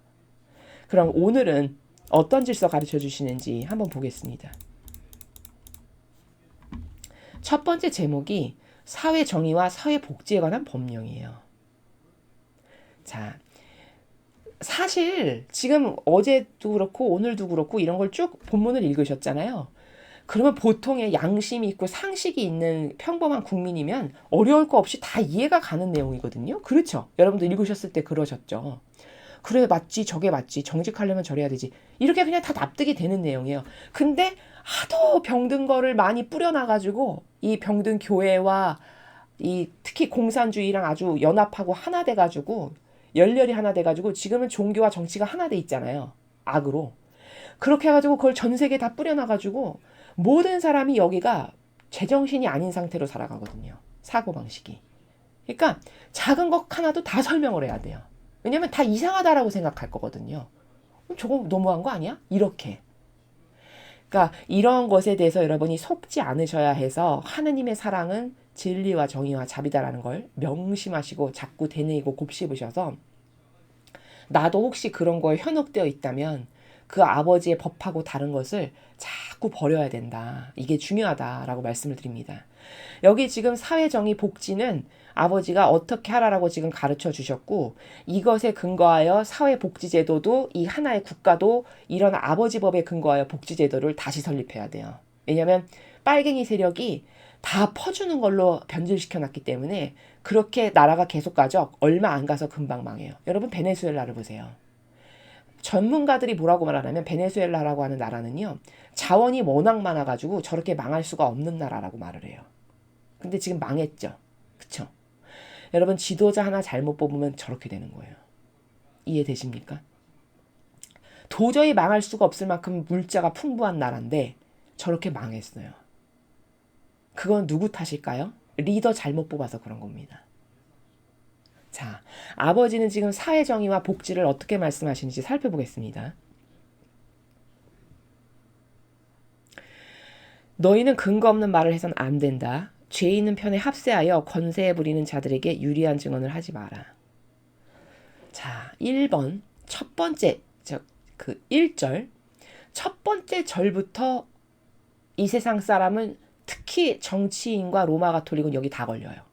그럼 오늘은 어떤 질서 가르쳐 주시는지 한번 보겠습니다. 첫 번째 제목이 사회 정의와 사회 복지에 관한 법령이에요. 자, 사실 지금 어제도 그렇고 오늘도 그렇고 이런 걸 쭉 본문을 읽으셨잖아요. 그러면 보통의 양심이 있고 상식이 있는 평범한 국민이면 어려울 거 없이 다 이해가 가는 내용이거든요. 그렇죠? 여러분도 읽으셨을 때 그러셨죠. 그래, 맞지, 저게 맞지, 정직하려면 저래야 되지. 이렇게 그냥 다 납득이 되는 내용이에요. 근데 하도 병든 거를 많이 뿌려놔가지고 이 병든 교회와 이 특히 공산주의랑 아주 연합하고 하나 돼가지고 열렬히 하나 돼가지고 지금은 종교와 정치가 하나 돼 있잖아요. 악으로. 그렇게 해가지고 그걸 전 세계에 다 뿌려놔가지고 모든 사람이 여기가 제정신이 아닌 상태로 살아가거든요. 사고방식이. 그러니까 작은 것 하나도 다 설명을 해야 돼요. 왜냐면 다 이상하다라고 생각할 거거든요. 저거 너무한 거 아니야? 이렇게. 그러니까 이런 것에 대해서 여러분이 속지 않으셔야 해서 하느님의 사랑은 진리와 정의와 자비다라는 걸 명심하시고 자꾸 되뇌이고 곱씹으셔서 나도 혹시 그런 거에 현혹되어 있다면 그 아버지의 법하고 다른 것을 자꾸 버려야 된다. 이게 중요하다라고 말씀을 드립니다. 여기 지금 사회정의 복지는 아버지가 어떻게 하라라고 지금 가르쳐 주셨고 이것에 근거하여 사회복지제도도 이 하나의 국가도 이런 아버지 법에 근거하여 복지제도를 다시 설립해야 돼요. 왜냐하면 빨갱이 세력이 다 퍼주는 걸로 변질시켜 놨기 때문에 그렇게 나라가 계속 가죠. 얼마 안 가서 금방 망해요. 여러분 베네수엘라를 보세요. 전문가들이 뭐라고 말하냐면 베네수엘라라고 하는 나라는요. 자원이 워낙 많아가지고 저렇게 망할 수가 없는 나라라고 말을 해요. 근데 지금 망했죠. 그쵸? 여러분 지도자 하나 잘못 뽑으면 저렇게 되는 거예요. 이해되십니까? 도저히 망할 수가 없을 만큼 물자가 풍부한 나라인데 저렇게 망했어요. 그건 누구 탓일까요? 리더 잘못 뽑아서 그런 겁니다. 자, 아버지는 지금 사회정의와 복지를 어떻게 말씀하시는지 살펴보겠습니다. 너희는 근거 없는 말을 해선 안 된다. 죄 있는 편에 합세하여 권세에 부리는 자들에게 유리한 증언을 하지 마라. 자, 1번 첫 번째 그 1절 첫 번째 절부터 이 세상 사람은 특히 정치인과 로마 가톨릭은 여기 다 걸려요.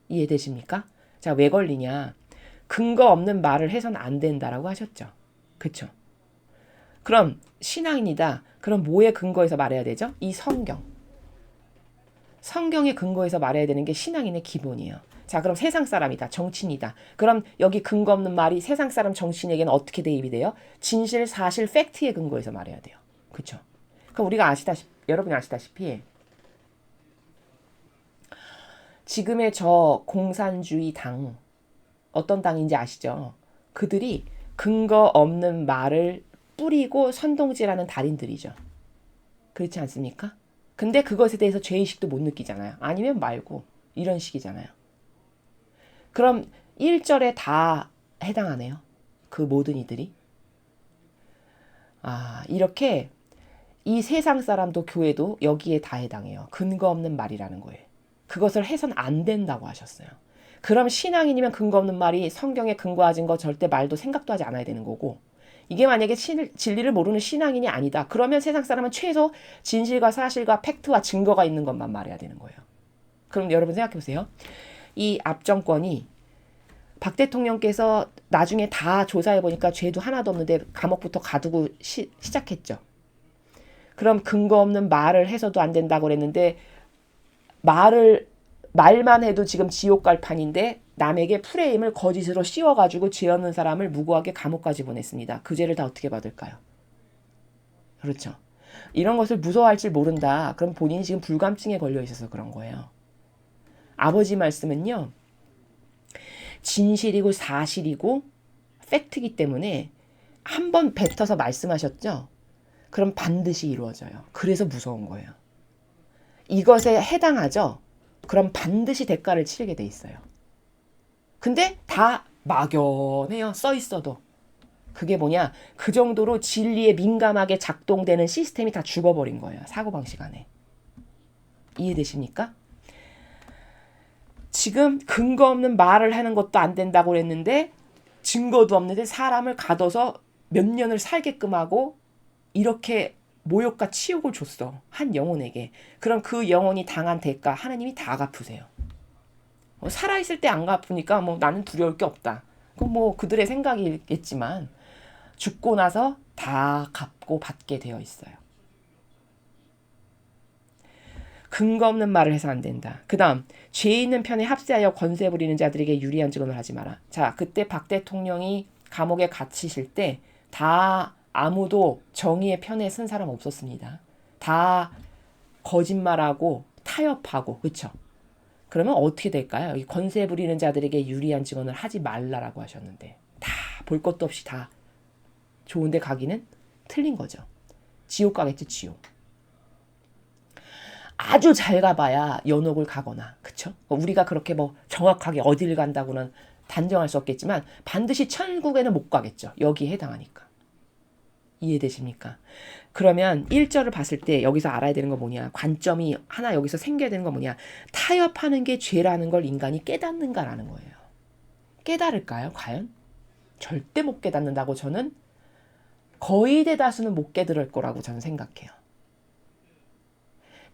이해되십니까? 자, 왜 걸리냐? 근거 없는 말을 해선 안 된다라고 하셨죠. 그쵸? 그럼 신앙인이다. 그럼 뭐에 근거해서 말해야 되죠? 이 성경. 성경에 근거해서 말해야 되는 게 신앙인의 기본이에요. 자, 그럼 세상 사람이다. 정치인이다. 그럼 여기 근거 없는 말이 세상 사람 정치인에게는 어떻게 대입이 돼요? 진실, 사실, 팩트에 근거해서 말해야 돼요. 그쵸? 그럼 우리가 여러분이 아시다시피 지금의 저 공산주의 당 어떤 당인지 아시죠? 그들이 근거 없는 말을 뿌리고 선동질하는 달인들이죠. 그렇지 않습니까? 근데 그것에 대해서 죄의식도 못 느끼잖아요. 아니면 말고 이런 식이잖아요. 그럼 1절에 다 해당하네요. 그 모든 이들이. 이렇게 이 세상 사람도 교회도 여기에 다 해당해요. 근거 없는 말이라는 거예요. 그것을 해선 안 된다고 하셨어요. 그럼 신앙인이면 근거 없는 말이 성경에 근거하진 거 절대 말도 생각도 하지 않아야 되는 거고 이게 만약에 진리를 모르는 신앙인이 아니다. 그러면 세상 사람은 최소 진실과 사실과 팩트와 증거가 있는 것만 말해야 되는 거예요. 그럼 여러분 생각해 보세요. 이 앞정권이 박 대통령께서 나중에 다 조사해 보니까 죄도 하나도 없는데 감옥부터 가두고 시작했죠. 그럼 근거 없는 말을 해서도 안 된다고 그랬는데 말만 해도 지금 지옥 갈 판인데 남에게 프레임을 거짓으로 씌워가지고 죄 없는 사람을 무고하게 감옥까지 보냈습니다. 그 죄를 다 어떻게 받을까요? 그렇죠. 이런 것을 무서워할 줄 모른다. 그럼 본인이 지금 불감증에 걸려 있어서 그런 거예요. 아버지 말씀은요. 진실이고 사실이고 팩트이기 때문에 한 번 뱉어서 말씀하셨죠. 그럼 반드시 이루어져요. 그래서 무서운 거예요. 이것에 해당하죠. 그럼 반드시 대가를 치르게 돼 있어요. 근데 다 막연해요. 써 있어도. 그게 뭐냐? 그 정도로 진리에 민감하게 작동되는 시스템이 다 죽어버린 거예요. 사고방식 안에. 이해되십니까? 지금 근거 없는 말을 하는 것도 안 된다고 그랬는데 증거도 없는데 사람을 가둬서 몇 년을 살게끔 하고 이렇게 모욕과 치욕을 줬어. 한 영혼에게. 그럼 그 영혼이 당한 대가 하나님이 다 갚으세요. 살아있을 때 안 갚으니까 나는 두려울 게 없다. 그건 그들의 생각이겠지만 죽고 나서 다 갚고 받게 되어 있어요. 근거 없는 말을 해서 안 된다. 그 다음 죄 있는 편에 합세하여 권세 부리는 자들에게 유리한 증언을 하지 마라. 자, 그때 박 대통령이 감옥에 갇히실 때 다 아무도 정의의 편에 쓴 사람 없었습니다. 다 거짓말하고 타협하고, 그렇죠? 그러면 어떻게 될까요? 이 권세 부리는 자들에게 유리한 증언을 하지 말라라고 하셨는데 다 볼 것도 없이 다 좋은데 가기는 틀린 거죠. 지옥 가겠지, 지옥. 아주 잘 가봐야 연옥을 가거나, 그쵸? 우리가 그렇게 뭐 정확하게 어디를 간다고는 단정할 수 없겠지만 반드시 천국에는 못 가겠죠. 여기에 해당하니까. 이해되십니까? 그러면 1절을 봤을 때 여기서 알아야 되는 건 뭐냐? 관점이 하나 여기서 생겨야 되는 건 뭐냐? 타협하는 게 죄라는 걸 인간이 깨닫는가라는 거예요. 깨달을까요? 과연? 절대 못 깨닫는다고 저는 거의 대다수는 못 깨달을 거라고 저는 생각해요.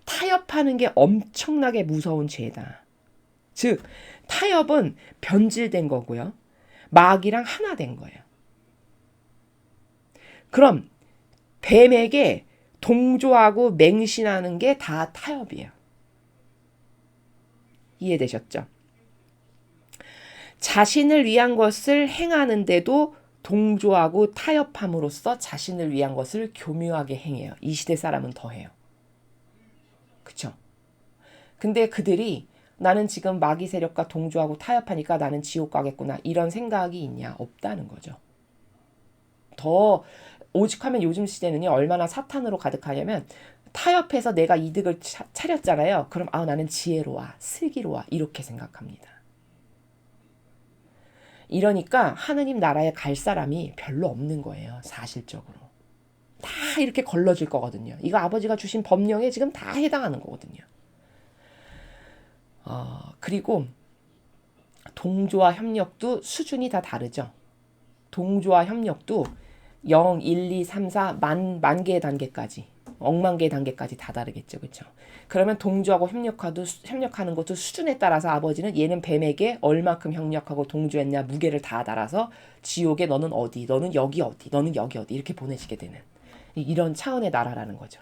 타협하는 게 엄청나게 무서운 죄다. 즉 타협은 변질된 거고요. 마귀랑 하나 된 거예요. 그럼 뱀에게 동조하고 맹신하는 게 다 타협이에요. 이해되셨죠? 자신을 위한 것을 행하는데도 동조하고 타협함으로써 자신을 위한 것을 교묘하게 행해요. 이 시대 사람은 더 해요. 그쵸? 근데 그들이 나는 지금 마귀 세력과 동조하고 타협하니까 나는 지옥 가겠구나 이런 생각이 있냐? 없다는 거죠. 더 오죽하면 요즘 시대는요 얼마나 사탄으로 가득하냐면 타협해서 내가 이득을 차렸잖아요. 그럼 나는 지혜로워, 슬기로워 이렇게 생각합니다. 이러니까 하느님 나라에 갈 사람이 별로 없는 거예요. 사실적으로. 다 이렇게 걸러질 거거든요. 이거 아버지가 주신 법령에 지금 다 해당하는 거거든요. 그리고 동조와 협력도 수준이 다 다르죠. 동조와 협력도 0, 1, 2, 3, 4, 만 개의 단계까지, 억만 개의 단계까지 다 다르겠죠. 그렇죠? 그러면 동조하고 협력하는 것도 수준에 따라서 아버지는 얘는 뱀에게 얼마큼 협력하고 동조했냐 무게를 다 달아서 지옥에 너는 어디, 너는 여기 어디, 너는 여기 어디 이렇게 보내시게 되는 이런 차원의 나라라는 거죠.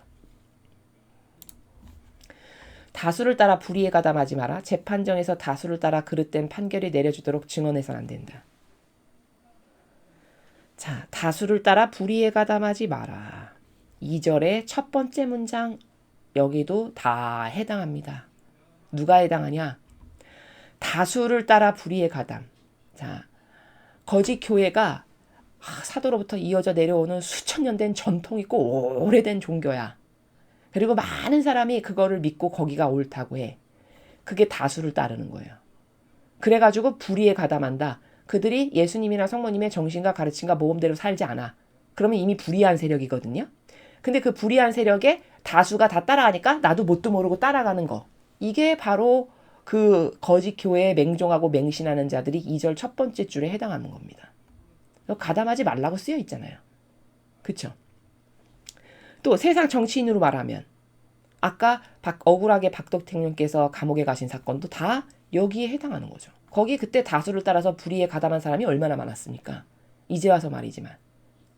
다수를 따라 불의에 가담하지 마라. 재판정에서 다수를 따라 그릇된 판결이 내려주도록 증언해서는 안 된다. 자, 다수를 따라 불의에 가담하지 마라. 2절의 첫 번째 문장 여기도 다 해당합니다. 누가 해당하냐? 다수를 따라 불의에 가담. 자, 거짓 교회가 사도로부터 이어져 내려오는 수천 년 된 전통 있고 오래된 종교야. 그리고 많은 사람이 그거를 믿고 거기가 옳다고 해. 그게 다수를 따르는 거예요. 그래가지고 불의에 가담한다. 그들이 예수님이나 성모님의 정신과 가르침과 모범대로 살지 않아. 그러면 이미 불의한 세력이거든요. 근데 그 불의한 세력에 다수가 다 따라가니까 나도 뭣도 모르고 따라가는 거. 이게 바로 그 거짓 교회에 맹종하고 맹신하는 자들이 2절 첫 번째 줄에 해당하는 겁니다. 가담하지 말라고 쓰여 있잖아요. 그쵸? 또 세상 정치인으로 말하면 아까 억울하게 박 대통령께서 감옥에 가신 사건도 다 여기에 해당하는 거죠. 거기 그때 다수를 따라서 불의에 가담한 사람이 얼마나 많았습니까? 이제 와서 말이지만.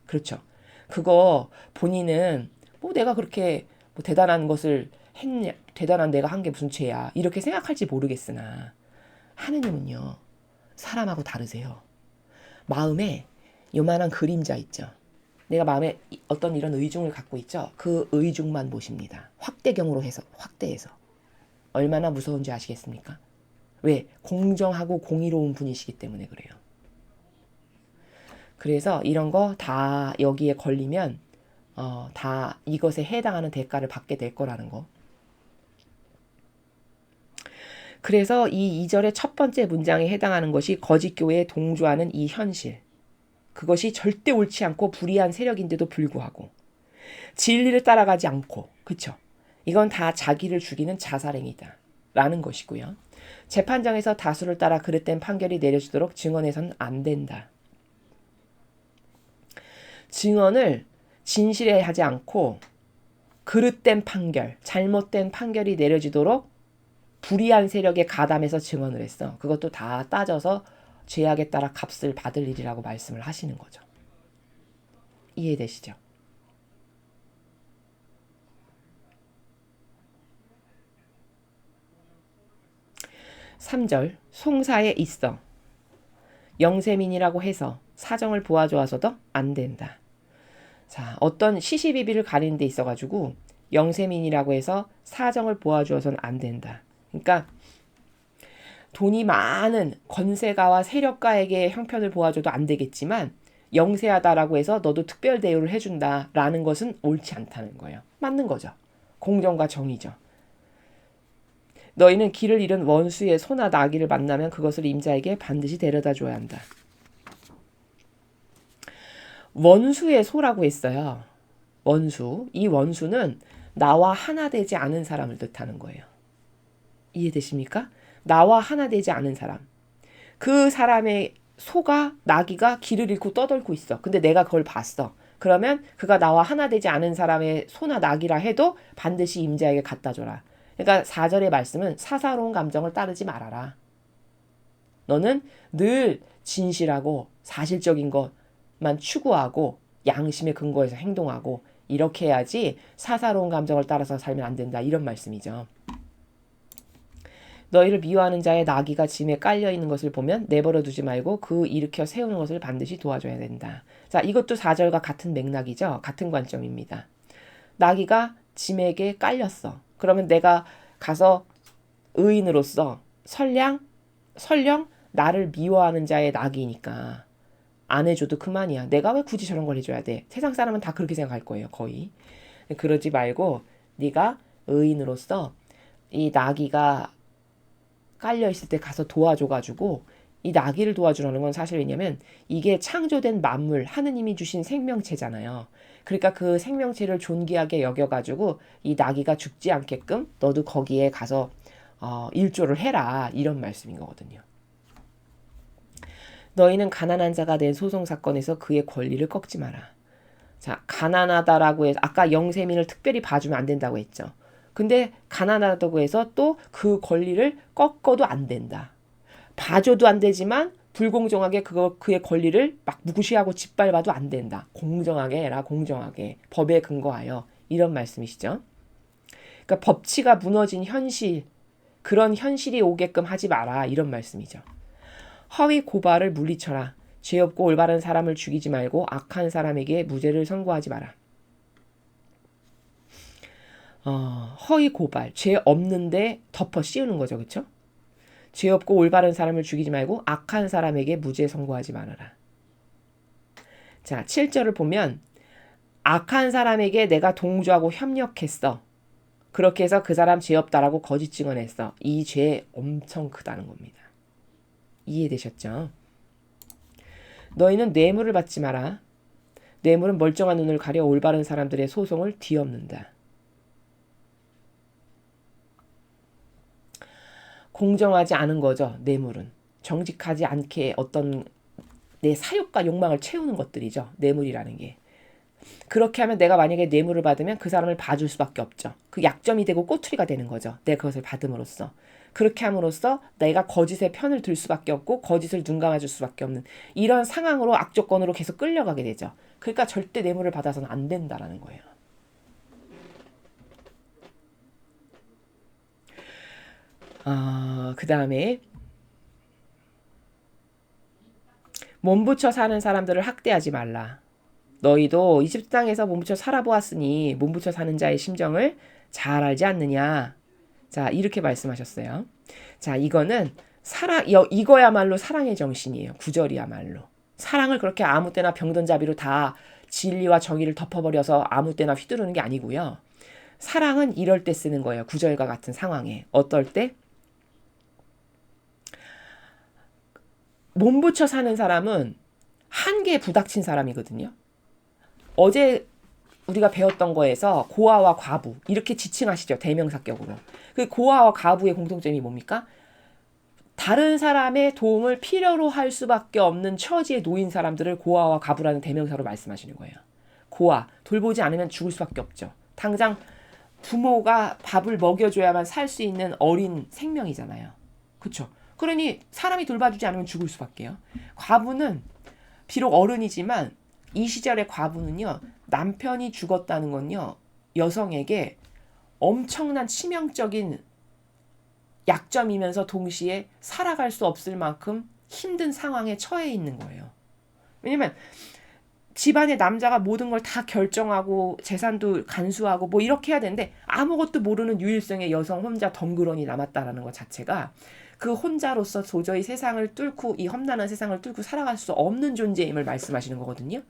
그렇죠. 그거 본인은 뭐 내가 그렇게 뭐 대단한 것을 했냐, 대단한 내가 한 게 무슨 죄야 이렇게 생각할지 모르겠으나 하느님은요 사람하고 다르세요. 마음에 요만한 그림자 있죠. 내가 마음에 어떤 이런 의중을 갖고 있죠. 그 의중만 보십니다. 확대경으로 해서 확대해서 얼마나 무서운지 아시겠습니까? 왜? 공정하고 공의로운 분이시기 때문에 그래요. 그래서 이런 거 다 여기에 걸리면 다 이것에 해당하는 대가를 받게 될 거라는 거. 그래서 이 2절의 첫 번째 문장에 해당하는 것이 거짓 교회에 동조하는 이 현실. 그것이 절대 옳지 않고 불의한 세력인데도 불구하고 진리를 따라가지 않고, 그쵸? 이건 다 자기를 죽이는 자살행위다 라는 것이고요. 재판장에서 다수를 따라 그릇된 판결이 내려지도록 증언해서는 안 된다. 증언을 진실에 하지 않고 그릇된 판결, 잘못된 판결이 내려지도록 불의한 세력에 가담해서 증언을 했어. 그것도 다 따져서 죄악에 따라 값을 받을 일이라고 말씀을 하시는 거죠. 이해되시죠? 3절 송사에 있어. 영세민이라고 해서 사정을 보아주어서도 안 된다. 자, 어떤 시시비비를 가리는 데 있어가지고 영세민이라고 해서 사정을 보아주어서는 안 된다. 그러니까 돈이 많은 권세가와 세력가에게 형편을 보아줘도 안 되겠지만 영세하다라고 해서 너도 특별 대우를 해준다라는 것은 옳지 않다는 거예요. 맞는 거죠. 공정과 정의죠. 너희는 길을 잃은 원수의 소나 나귀를 만나면 그것을 임자에게 반드시 데려다 줘야 한다. 원수의 소라고 했어요. 원수. 이 원수는 나와 하나 되지 않은 사람을 뜻하는 거예요. 이해되십니까? 나와 하나 되지 않은 사람. 그 사람의 소가, 나귀가 길을 잃고 떠돌고 있어. 근데 내가 그걸 봤어. 그러면 그가 나와 하나 되지 않은 사람의 소나 나귀라 해도 반드시 임자에게 갖다 줘라. 그러니까 4절의 말씀은 사사로운 감정을 따르지 말아라. 너는 늘 진실하고 사실적인 것만 추구하고 양심에 근거해서 행동하고 이렇게 해야지 사사로운 감정을 따라서 살면 안 된다. 이런 말씀이죠. 너희를 미워하는 자의 나귀가 짐에 깔려있는 것을 보면 내버려 두지 말고 그 일으켜 세우는 것을 반드시 도와줘야 된다. 자, 이것도 4절과 같은 맥락이죠. 같은 관점입니다. 나귀가 짐에게 깔렸어. 그러면 내가 가서 의인으로서 설령 나를 미워하는 자의 나귀니까 안 해줘도 그만이야. 내가 왜 굳이 저런 걸 해줘야 돼? 세상 사람은 다 그렇게 생각할 거예요. 거의. 그러지 말고 네가 의인으로서 이 나귀가 깔려있을 때 가서 도와줘가지고 이 나귀를 도와주라는 건 사실 왜냐면 이게 창조된 만물, 하느님이 주신 생명체잖아요. 그러니까 그 생명체를 존귀하게 여겨가지고 이 나귀가 죽지 않게끔 너도 거기에 가서 일조를 해라. 이런 말씀인 거거든요. 너희는 가난한 자가 낸 소송 사건에서 그의 권리를 꺾지 마라. 자, 가난하다라고 해서 아까 영세민을 특별히 봐주면 안 된다고 했죠. 근데 가난하다고 해서 또 그 권리를 꺾어도 안 된다. 봐줘도 안 되지만 불공정하게 그의 권리를 막 무시하고 짓밟아도 안 된다. 공정하게 해라. 공정하게. 법에 근거하여. 이런 말씀이시죠. 그러니까 법치가 무너진 현실, 그런 현실이 오게끔 하지 마라. 이런 말씀이죠. 허위 고발을 물리쳐라. 죄 없고 올바른 사람을 죽이지 말고 악한 사람에게 무죄를 선고하지 마라. 허위 고발, 죄 없는데 덮어 씌우는 거죠. 그렇죠? 죄 없고 올바른 사람을 죽이지 말고 악한 사람에게 무죄 선고하지 말아라. 자, 7절을 보면 악한 사람에게 내가 동조하고 협력했어. 그렇게 해서 그 사람 죄 없다라고 거짓 증언했어. 이 죄 엄청 크다는 겁니다. 이해되셨죠? 너희는 뇌물을 받지 마라. 뇌물은 멀쩡한 눈을 가려 올바른 사람들의 소송을 뒤엎는다. 공정하지 않은 거죠. 뇌물은. 정직하지 않게 어떤 내 사욕과 욕망을 채우는 것들이죠. 뇌물이라는 게. 그렇게 하면 내가 만약에 뇌물을 받으면 그 사람을 봐줄 수밖에 없죠. 그 약점이 되고 꼬투리가 되는 거죠. 내가 그것을 받음으로써. 그렇게 함으로써 내가 거짓의 편을 들 수밖에 없고 거짓을 눈 감아줄 수밖에 없는 이런 상황으로 악조건으로 계속 끌려가게 되죠. 그러니까 절대 뇌물을 받아서는 안 된다라는 거예요. 그 다음에 몸부쳐 사는 사람들을 학대하지 말라. 너희도 이집트 땅에서 몸부쳐 살아보았으니 몸부쳐 사는 자의 심정을 잘 알지 않느냐. 자, 이렇게 말씀하셨어요. 자, 이거는 이거야말로 사랑의 정신이에요. 9절이야말로. 사랑을 그렇게 아무 때나 병든자비로 다 진리와 정의를 덮어버려서 아무 때나 휘두르는 게 아니고요. 사랑은 이럴 때 쓰는 거예요. 9절과 같은 상황에. 어떨 때? 몸부쳐 사는 사람은 한계에 부닥친 사람이거든요. 어제 우리가 배웠던 거에서 고아와 과부 이렇게 지칭하시죠. 대명사격으로. 그 고아와 과부의 공통점이 뭡니까? 다른 사람의 도움을 필요로 할 수밖에 없는 처지에 놓인 사람들을 고아와 과부라는 대명사로 말씀하시는 거예요. 고아, 돌보지 않으면 죽을 수밖에 없죠. 당장 부모가 밥을 먹여줘야만 살 수 있는 어린 생명이잖아요. 그렇죠? 그러니 사람이 돌봐주지 않으면 죽을 수밖에요. 과부는 비록 어른이지만 이 시절의 과부는요. 남편이 죽었다는 건요. 여성에게 엄청난 치명적인 약점이면서 동시에 살아갈 수 없을 만큼 힘든 상황에 처해 있는 거예요. 왜냐면 집안의 남자가 모든 걸 다 결정하고 재산도 간수하고 뭐 이렇게 해야 되는데 아무것도 모르는 유일성의 여성 혼자 덩그러니 남았다라는 것 자체가 그 혼자로서 도저히 세상을 뚫고 이 험난한 세상을 뚫고 살아갈 수 없는 존재임을 말씀하시는 거거든요.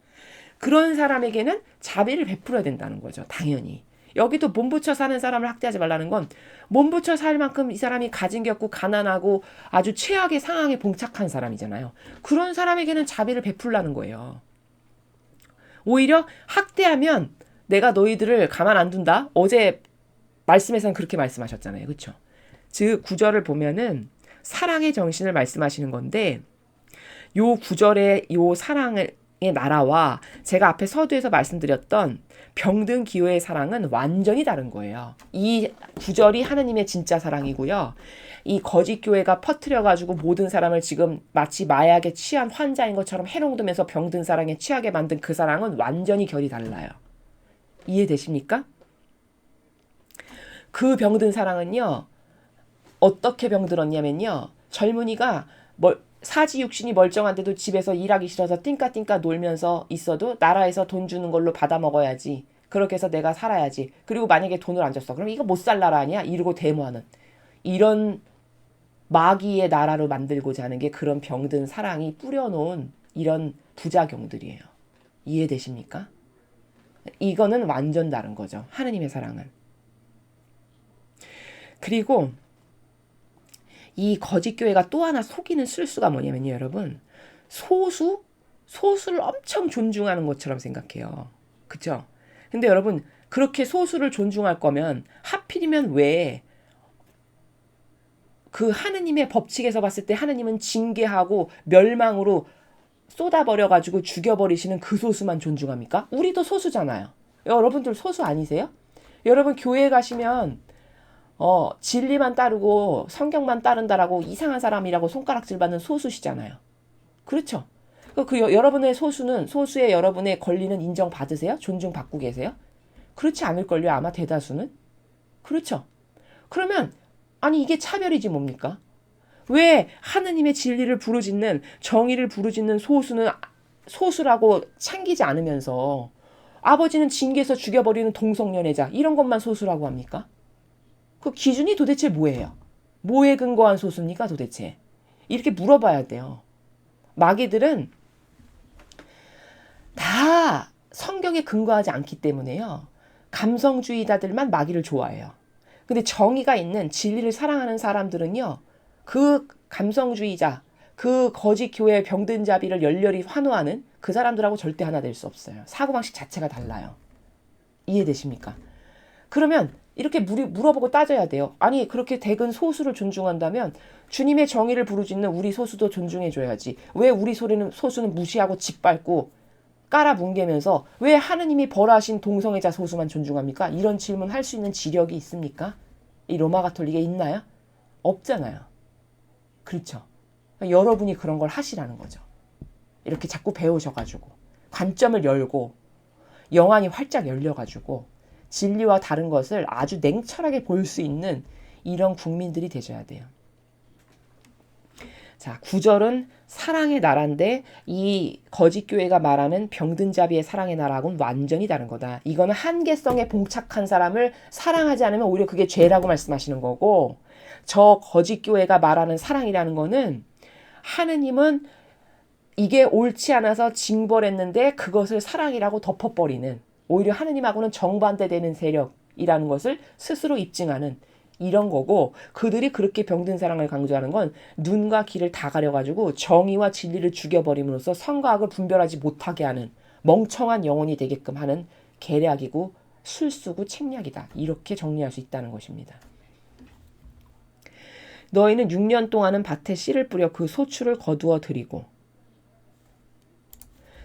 그런 사람에게는 자비를 베풀어야 된다는 거죠. 당연히. 여기도 몸부쳐 사는 사람을 학대하지 말라는 건 몸부쳐 살 만큼 이 사람이 가진 게 없고 가난하고 아주 최악의 상황에 봉착한 사람이잖아요. 그런 사람에게는 자비를 베풀라는 거예요. 오히려 학대하면 내가 너희들을 가만 안 둔다. 어제 말씀에서는 그렇게 말씀하셨잖아요. 그렇죠? 즉 구절을 보면은 사랑의 정신을 말씀하시는 건데 요 구절의 요 사랑의 나라와 제가 앞에 서두에서 말씀드렸던 병든 기호의 사랑은 완전히 다른 거예요. 이 구절이 하느님의 진짜 사랑이고요. 이 거짓 교회가 퍼뜨려가지고 모든 사람을 지금 마치 마약에 취한 환자인 것처럼 해롱두면서 병든 사랑에 취하게 만든 그 사랑은 완전히 결이 달라요. 이해되십니까? 그 병든 사랑은요. 어떻게 병들었냐면요. 젊은이가 사지육신이 멀쩡한데도 집에서 일하기 싫어서 띵까띵까 놀면서 있어도 나라에서 돈 주는 걸로 받아 먹어야지. 그렇게 해서 내가 살아야지. 그리고 만약에 돈을 안 줬어. 그럼 이거 못 살 나라 아니야? 이러고 데모하는. 이런 마귀의 나라로 만들고자 하는 게 그런 병든 사랑이 뿌려놓은 이런 부작용들이에요. 이해되십니까? 이거는 완전 다른 거죠. 하느님의 사랑은. 그리고 이 거짓교회가 또 하나 속이는 실수가 뭐냐면요, 여러분. 소수를 엄청 존중하는 것처럼 생각해요. 그쵸? 근데 여러분, 그렇게 소수를 존중할 거면 하필이면 왜 그 하느님의 법칙에서 봤을 때 하느님은 징계하고 멸망으로 쏟아버려가지고 죽여버리시는 그 소수만 존중합니까? 우리도 소수잖아요. 여러분들 소수 아니세요? 여러분 교회에 가시면 진리만 따르고 성경만 따른다라고 이상한 사람이라고 손가락질 받는 소수시잖아요. 그렇죠? 여러분의 소수의 여러분의 권리는 인정받으세요? 존중받고 계세요? 그렇지 않을걸요, 아마 대다수는? 그렇죠? 그러면 아니 이게 차별이지 뭡니까? 왜 하느님의 진리를 부르짖는 정의를 부르짖는 소수는 소수라고 챙기지 않으면서 아버지는 징계해서 죽여버리는 동성연애자 이런 것만 소수라고 합니까? 그 기준이 도대체 뭐예요? 뭐에 근거한 소수입니까 도대체? 이렇게 물어봐야 돼요. 마귀들은 다 성경에 근거하지 않기 때문에요. 감성주의자들만 마귀를 좋아해요. 근데 정의가 있는 진리를 사랑하는 사람들은요. 그 감성주의자, 그 거짓 교회의 병든 자비를 열렬히 환호하는 그 사람들하고 절대 하나 될 수 없어요. 사고방식 자체가 달라요. 이해되십니까? 그러면 이렇게 물어보고 따져야 돼요. 아니 그렇게 대근 소수를 존중한다면 주님의 정의를 부르짖는 우리 소수도 존중해줘야지. 왜 우리 소수는 무시하고 짓밟고 깔아뭉개면서 왜 하느님이 벌하신 동성애자 소수만 존중합니까? 이런 질문 할 수 있는 지력이 있습니까? 이 로마 가톨릭에 있나요? 없잖아요. 그렇죠. 여러분이 그런 걸 하시라는 거죠. 이렇게 자꾸 배우셔가지고 관점을 열고 영안이 활짝 열려가지고 진리와 다른 것을 아주 냉철하게 볼 수 있는 이런 국민들이 되셔야 돼요. 자, 9절은 사랑의 나라인데 이 거짓교회가 말하는 병든 자비의 사랑의 나라하고는 완전히 다른 거다. 이거는 한계성에 봉착한 사람을 사랑하지 않으면 오히려 그게 죄라고 말씀하시는 거고 저 거짓교회가 말하는 사랑이라는 거는 하느님은 이게 옳지 않아서 징벌했는데 그것을 사랑이라고 덮어버리는 오히려 하느님하고는 정반대되는 세력이라는 것을 스스로 입증하는 이런 거고 그들이 그렇게 병든 사랑을 강조하는 건 눈과 귀를 다 가려가지고 정의와 진리를 죽여버림으로써 선과 악을 분별하지 못하게 하는 멍청한 영혼이 되게끔 하는 계략이고 술수고 책략이다. 이렇게 정리할 수 있다는 것입니다. 너희는 6년 동안은 밭에 씨를 뿌려 그 소출을 거두어 들이고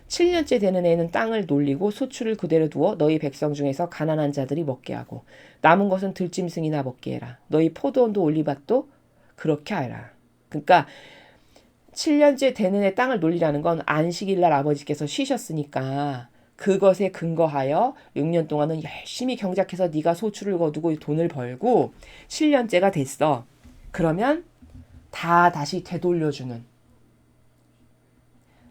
7년째 되는 애는 땅을 놀리고 소출을 그대로 두어 너희 백성 중에서 가난한 자들이 먹게 하고 남은 것은 들짐승이나 먹게 해라. 너희 포도원도 올리밭도 그렇게 하라. 그러니까 7년째 되는 애 땅을 놀리라는 건 안식일날 아버지께서 쉬셨으니까 그것에 근거하여 6년 동안은 열심히 경작해서 네가 소출을 거두고 돈을 벌고 7년째가 됐어. 그러면 다 다시 되돌려주는,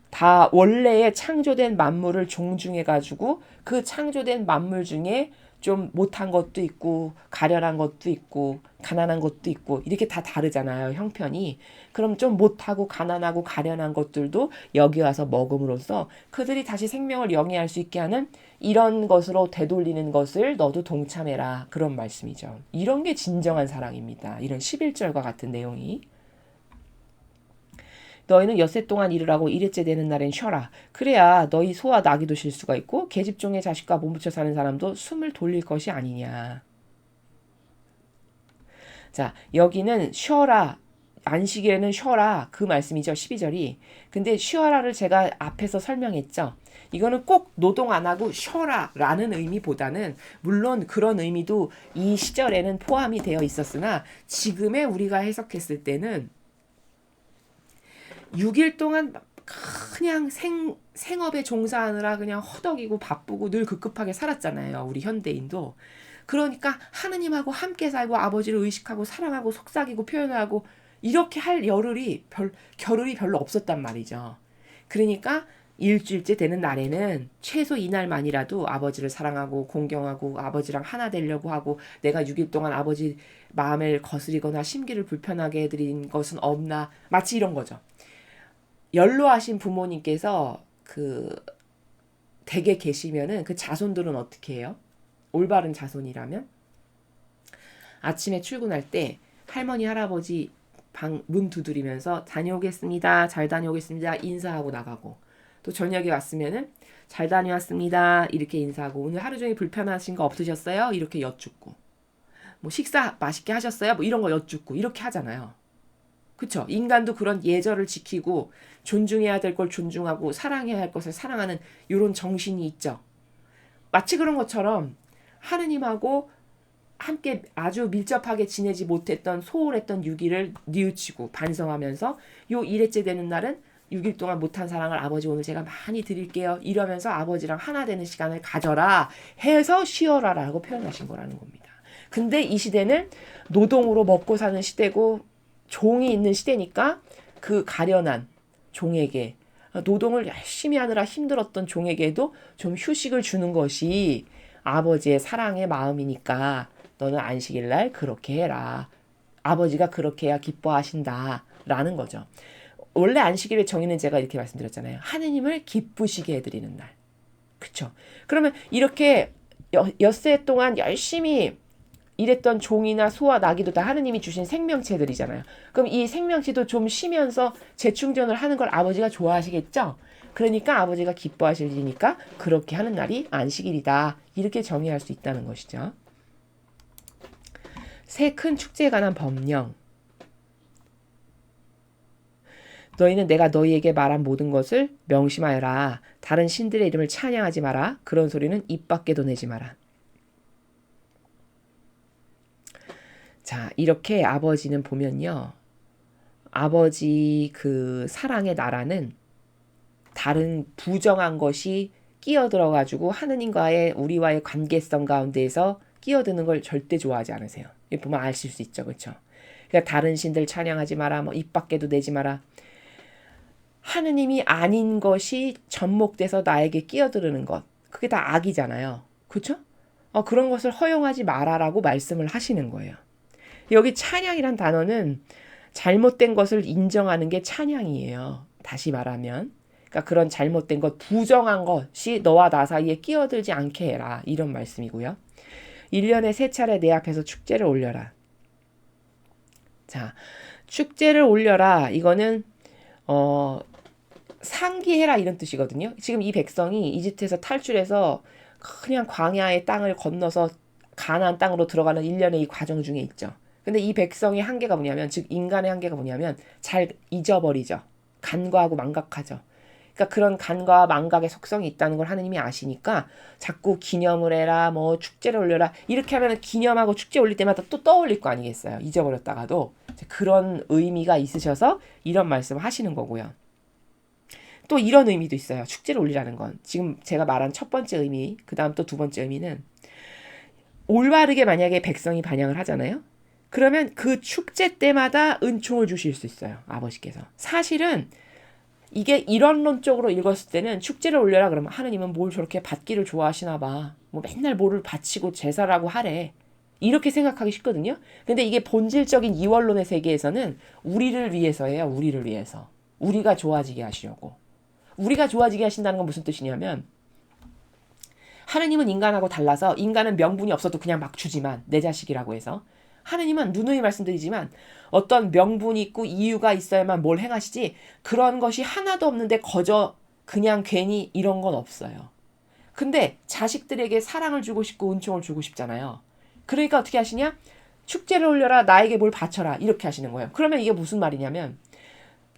다 원래의 창조된 만물을 존중해가지고 그 창조된 만물 중에 좀 못한 것도 있고 가련한 것도 있고 가난한 것도 있고 이렇게 다 다르잖아요, 형편이. 그럼 좀 못하고 가난하고 가련한 것들도 여기 와서 먹음으로써 그들이 다시 생명을 영위할 수 있게 하는 이런 것으로 되돌리는 것을 너도 동참해라, 그런 말씀이죠. 이런 게 진정한 사랑입니다. 이런 11절과 같은 내용이. 너희는 엿새 동안 일을 하고 일일째 되는 날엔 쉬어라. 그래야 너희 소와 나귀도 쉴 수가 있고 계집종의 자식과 몸붙여 사는 사람도 숨을 돌릴 것이 아니냐. 자, 여기는 쉬어라, 안식일에는 쉬어라, 그 말씀이죠, 12절이. 근데 쉬어라를 제가 앞에서 설명했죠. 이거는 꼭 노동 안 하고 쉬어라 라는 의미보다는, 물론 그런 의미도 이 시절에는 포함이 되어 있었으나 지금의 우리가 해석했을 때는 6일 동안 그냥 생업에 종사하느라 그냥 허덕이고 바쁘고 늘 급급하게 살았잖아요, 우리 현대인도. 그러니까 하느님하고 함께 살고 아버지를 의식하고 사랑하고 속삭이고 표현하고 이렇게 할 겨를이 별로 없었단 말이죠. 그러니까 일주일째 되는 날에는 최소 이날만이라도 아버지를 사랑하고 공경하고 아버지랑 하나 되려고 하고, 내가 6일 동안 아버지 마음을 거스리거나 심기를 불편하게 해드린 것은 없나, 마치 이런 거죠. 연로하신 부모님께서 그 댁에 계시면은 그 자손들은 어떻게 해요? 올바른 자손이라면 아침에 출근할 때 할머니 할아버지 방 문 두드리면서 다녀오겠습니다, 잘 다녀오겠습니다 인사하고 나가고, 또 저녁에 왔으면은 잘 다녀왔습니다 이렇게 인사하고, 오늘 하루 종일 불편하신 거 없으셨어요? 이렇게 여쭙고, 뭐 식사 맛있게 하셨어요? 뭐 이런 거 여쭙고 이렇게 하잖아요. 그쵸? 인간도 그런 예절을 지키고 존중해야 될 걸 존중하고 사랑해야 할 것을 사랑하는 이런 정신이 있죠. 마치 그런 것처럼 하느님하고 함께 아주 밀접하게 지내지 못했던 소홀했던 6일을 뉘우치고 반성하면서 요 1회째 되는 날은 6일 동안 못한 사랑을 아버지 오늘 제가 많이 드릴게요 이러면서 아버지랑 하나 되는 시간을 가져라 해서 쉬어라라고 표현하신 거라는 겁니다. 근데 이 시대는 노동으로 먹고 사는 시대고 종이 있는 시대니까 그 가련한 종에게, 노동을 열심히 하느라 힘들었던 종에게도 좀 휴식을 주는 것이 아버지의 사랑의 마음이니까 너는 안식일날 그렇게 해라. 아버지가 그렇게 해야 기뻐하신다 라는 거죠. 원래 안식일의 정의는 제가 이렇게 말씀드렸잖아요. 하느님을 기쁘시게 해드리는 날. 그쵸? 그러면 이렇게 엿새 동안 열심히 일했던 종이나 소와 나귀도 다 하느님이 주신 생명체들이잖아요. 그럼 이 생명체도 좀 쉬면서 재충전을 하는 걸 아버지가 좋아하시겠죠? 그러니까 아버지가 기뻐하시니까 그렇게 하는 날이 안식일이다. 이렇게 정의할 수 있다는 것이죠. 새 큰 축제에 관한 법령. 너희는 내가 너희에게 말한 모든 것을 명심하여라. 다른 신들의 이름을 찬양하지 마라. 그런 소리는 입 밖에도 내지 마라. 자, 이렇게 아버지는 보면요, 아버지 그 사랑의 나라는 다른 부정한 것이 끼어들어가지고 하느님과의 우리와의 관계성 가운데에서 끼어드는 걸 절대 좋아하지 않으세요. 이거 보면 아실 수 있죠, 그렇죠? 그러니까 다른 신들 찬양하지 마라, 뭐 입 밖에도 내지 마라. 하느님이 아닌 것이 접목돼서 나에게 끼어드는 것, 그게 다 악이잖아요, 그렇죠? 그런 것을 허용하지 마라라고 말씀을 하시는 거예요. 여기 찬양이란 단어는 잘못된 것을 인정하는 게 찬양이에요. 다시 말하면. 그러니까 그런 잘못된 것, 부정한 것이 너와 나 사이에 끼어들지 않게 해라. 이런 말씀이고요. 1년에 3차례 내 앞에서 축제를 올려라. 자, 축제를 올려라. 이거는 상기해라 이런 뜻이거든요. 지금 이 백성이 이집트에서 탈출해서 그냥 광야의 땅을 건너서 가나안 땅으로 들어가는 1년의 이 과정 중에 있죠. 근데 이 백성의 한계가 뭐냐면, 즉 인간의 한계가 뭐냐면 잘 잊어버리죠. 간과하고 망각하죠. 그러니까 그런 간과와 망각의 속성이 있다는 걸 하느님이 아시니까 자꾸 기념을 해라, 뭐 축제를 올려라 이렇게 하면 기념하고 축제 올릴 때마다 또 떠올릴 거 아니겠어요. 잊어버렸다가도. 그런 의미가 있으셔서 이런 말씀을 하시는 거고요. 또 이런 의미도 있어요. 축제를 올리라는 건 지금 제가 말한 첫 번째 의미, 그 다음 또 두 번째 의미는 올바르게 만약에 백성이 반향을 하잖아요. 그러면 그 축제 때마다 은총을 주실 수 있어요. 아버지께서. 사실은 이게 이론론적으로 읽었을 때는 축제를 올려라 그러면 하느님은 뭘 저렇게 받기를 좋아하시나 봐. 뭐 맨날 뭐를 바치고 제사라고 하래. 이렇게 생각하기 쉽거든요. 근데 이게 본질적인 이원론의 세계에서는 우리를 위해서예요. 우리를 위해서. 우리가 좋아지게 하시려고. 우리가 좋아지게 하신다는 건 무슨 뜻이냐면 하느님은 인간하고 달라서 인간은 명분이 없어도 그냥 막 주지만 내 자식이라고 해서 하느님은 누누이 말씀드리지만 어떤 명분이 있고 이유가 있어야만 뭘 행하시지 그런 것이 하나도 없는데 거저 그냥 괜히 이런 건 없어요. 근데 자식들에게 사랑을 주고 싶고 은총을 주고 싶잖아요. 그러니까 어떻게 하시냐? 축제를 올려라 나에게 뭘 바쳐라 이렇게 하시는 거예요. 그러면 이게 무슨 말이냐면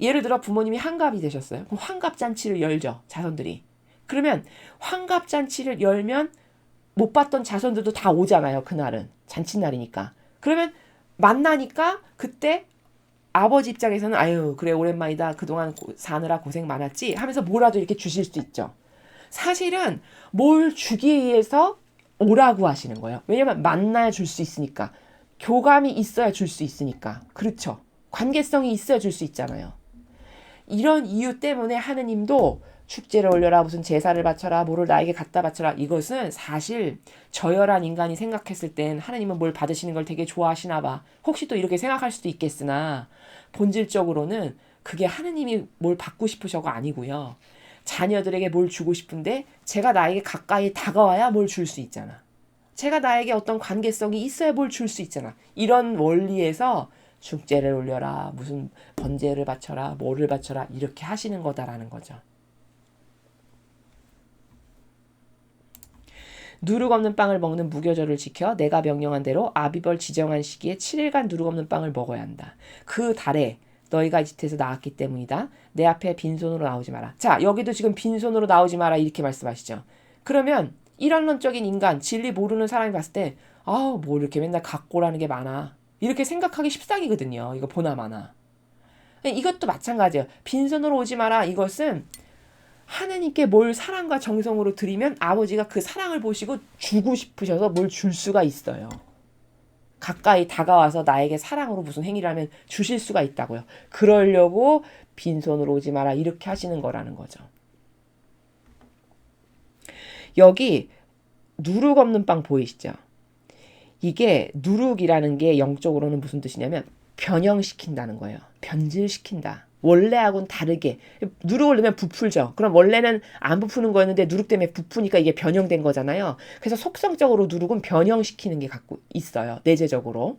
예를 들어 부모님이 환갑이 되셨어요. 그럼 환갑잔치를 열죠. 자손들이. 그러면 환갑잔치를 열면 못 봤던 자손들도 다 오잖아요. 그날은. 잔칫날이니까. 그러면 만나니까 그때 아버지 입장에서는 아유 그래 오랜만이다. 그동안 사느라 고생 많았지 하면서 뭐라도 이렇게 주실 수 있죠. 사실은 뭘 주기 위해서 오라고 하시는 거예요. 왜냐면 만나야 줄 수 있으니까. 교감이 있어야 줄 수 있으니까. 그렇죠. 관계성이 있어야 줄 수 있잖아요. 이런 이유 때문에 하느님도 축제를 올려라 무슨 제사를 바쳐라 뭐를 나에게 갖다 바쳐라 이것은 사실 저열한 인간이 생각했을 땐 하느님은 뭘 받으시는 걸 되게 좋아하시나 봐. 혹시 또 이렇게 생각할 수도 있겠으나 본질적으로는 그게 하느님이 뭘 받고 싶으셔가 아니고요. 자녀들에게 뭘 주고 싶은데 제가 나에게 가까이 다가와야 뭘 줄 수 있잖아. 제가 나에게 어떤 관계성이 있어야 뭘 줄 수 있잖아. 이런 원리에서 축제를 올려라 무슨 번제를 바쳐라 뭐를 바쳐라 이렇게 하시는 거다라는 거죠. 누룩 없는 빵을 먹는 무교절을 지켜 내가 명령한 대로 아비벌 지정한 시기에 7일간 누룩 없는 빵을 먹어야 한다. 그 달에 너희가 이집트에서 나왔기 때문이다. 내 앞에 빈손으로 나오지 마라. 자, 여기도 지금 빈손으로 나오지 마라 이렇게 말씀하시죠. 그러면 이런론적인 인간, 진리 모르는 사람이 봤을 때 뭐 이렇게 맨날 갖고라는 게 많아. 이렇게 생각하기 십상이거든요. 이거 보나마나. 이것도 마찬가지예요. 빈손으로 오지 마라. 이것은 하느님께 뭘 사랑과 정성으로 드리면 아버지가 그 사랑을 보시고 주고 싶으셔서 뭘 줄 수가 있어요. 가까이 다가와서 나에게 사랑으로 무슨 행위를 하면 주실 수가 있다고요. 그러려고 빈손으로 오지 마라 이렇게 하시는 거라는 거죠. 여기 누룩 없는 빵 보이시죠? 이게 누룩이라는 게 영적으로는 무슨 뜻이냐면 변형시킨다는 거예요. 변질시킨다. 원래하고는 다르게. 누룩을 넣으면 부풀죠. 그럼 원래는 안 부푸는 거였는데 누룩 때문에 부푸니까 이게 변형된 거잖아요. 그래서 속성적으로 누룩은 변형시키는 게 갖고 있어요. 내재적으로.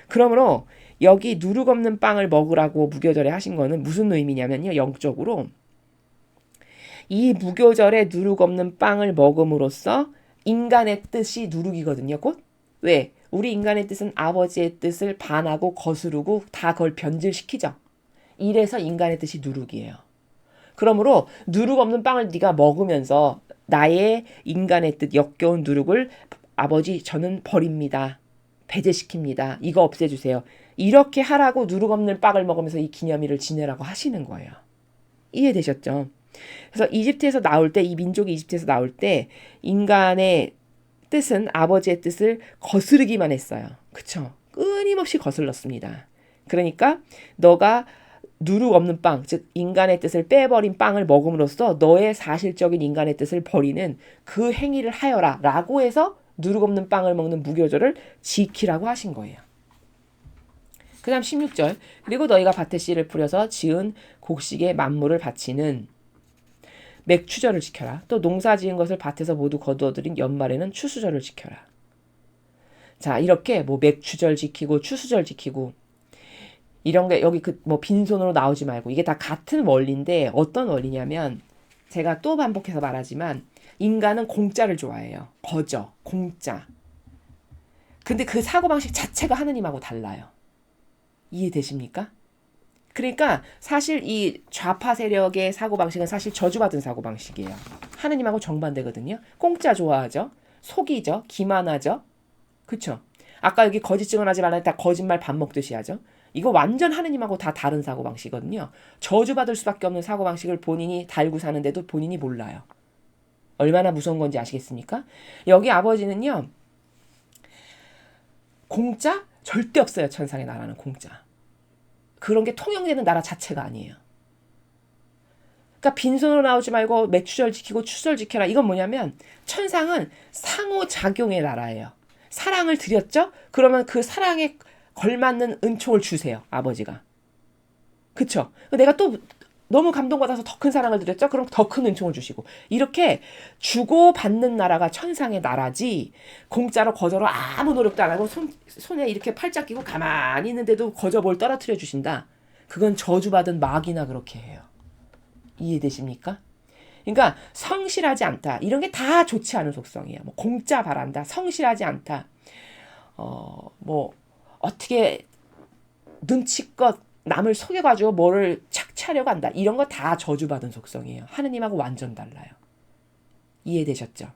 그러므로 여기 누룩 없는 빵을 먹으라고 무교절에 하신 거는 무슨 의미냐면요. 영적으로 이 무교절에 누룩 없는 빵을 먹음으로써 인간의 뜻이 누룩이거든요. 곧. 왜? 우리 인간의 뜻은 아버지의 뜻을 반하고 거스르고 다 그걸 변질시키죠. 이래서 인간의 뜻이 누룩이에요. 그러므로 누룩 없는 빵을 네가 먹으면서 나의 인간의 뜻 역겨운 누룩을 아버지 저는 버립니다. 배제시킵니다. 이거 없애주세요. 이렇게 하라고 누룩 없는 빵을 먹으면서 이 기념일을 지내라고 하시는 거예요. 이해되셨죠? 그래서 이집트에서 나올 때 이 민족이 이집트에서 나올 때 인간의 뜻은 아버지의 뜻을 거스르기만 했어요. 그쵸? 끊임없이 거슬렀습니다. 그러니까 너가 누룩 없는 빵, 즉 인간의 뜻을 빼버린 빵을 먹음으로써 너의 사실적인 인간의 뜻을 버리는 그 행위를 하여라 라고 해서 누룩 없는 빵을 먹는 무교절을 지키라고 하신 거예요. 그 다음 16절 그리고 너희가 밭에 씨를 뿌려서 지은 곡식의 만물을 바치는 맥추절을 지켜라. 또 농사 지은 것을 밭에서 모두 거두어들인 연말에는 추수절을 지켜라. 자 이렇게 뭐 맥추절 지키고 추수절 지키고 이런 게 여기 뭐 빈손으로 나오지 말고 이게 다 같은 원리인데 어떤 원리냐면 제가 또 반복해서 말하지만 인간은 공짜를 좋아해요. 거저, 공짜. 근데 그 사고방식 자체가 하느님하고 달라요. 이해되십니까? 그러니까 사실 이 좌파 세력의 사고방식은 사실 저주받은 사고방식이에요. 하느님하고 정반대거든요. 공짜 좋아하죠. 속이죠. 기만하죠. 그쵸? 아까 여기 거짓 증언하지 말라 다 거짓말 밥 먹듯이 하죠. 이거 완전 하느님하고 다 다른 사고방식이거든요. 저주받을 수밖에 없는 사고방식을 본인이 달고 사는데도 본인이 몰라요. 얼마나 무서운 건지 아시겠습니까? 여기 아버지는요. 공짜? 절대 없어요. 천상의 나라는 공짜. 그런 게 통용되는 나라 자체가 아니에요. 그러니까 빈손으로 나오지 말고 맥추절 지키고 추절 지켜라. 이건 뭐냐면 천상은 상호작용의 나라예요. 사랑을 드렸죠? 그러면 그 사랑에 걸맞는 은총을 주세요. 아버지가. 그쵸? 내가 또 너무 감동받아서 더 큰 사랑을 드렸죠? 그럼 더 큰 은총을 주시고. 이렇게 주고받는 나라가 천상의 나라지, 공짜로 거저로 아무 노력도 안 하고 손에 이렇게 팔짱 끼고 가만히 있는데도 거저 뭘 떨어뜨려 주신다. 그건 저주받은 마귀나 그렇게 해요. 이해되십니까? 그러니까 성실하지 않다. 이런 게 다 좋지 않은 속성이에요. 뭐 공짜 바란다. 성실하지 않다. 뭐 어떻게 눈치껏 남을 속여가지고 뭐를 착취하려고 한다. 이런 거 다 저주받은 속성이에요. 하느님하고 완전 달라요. 이해되셨죠?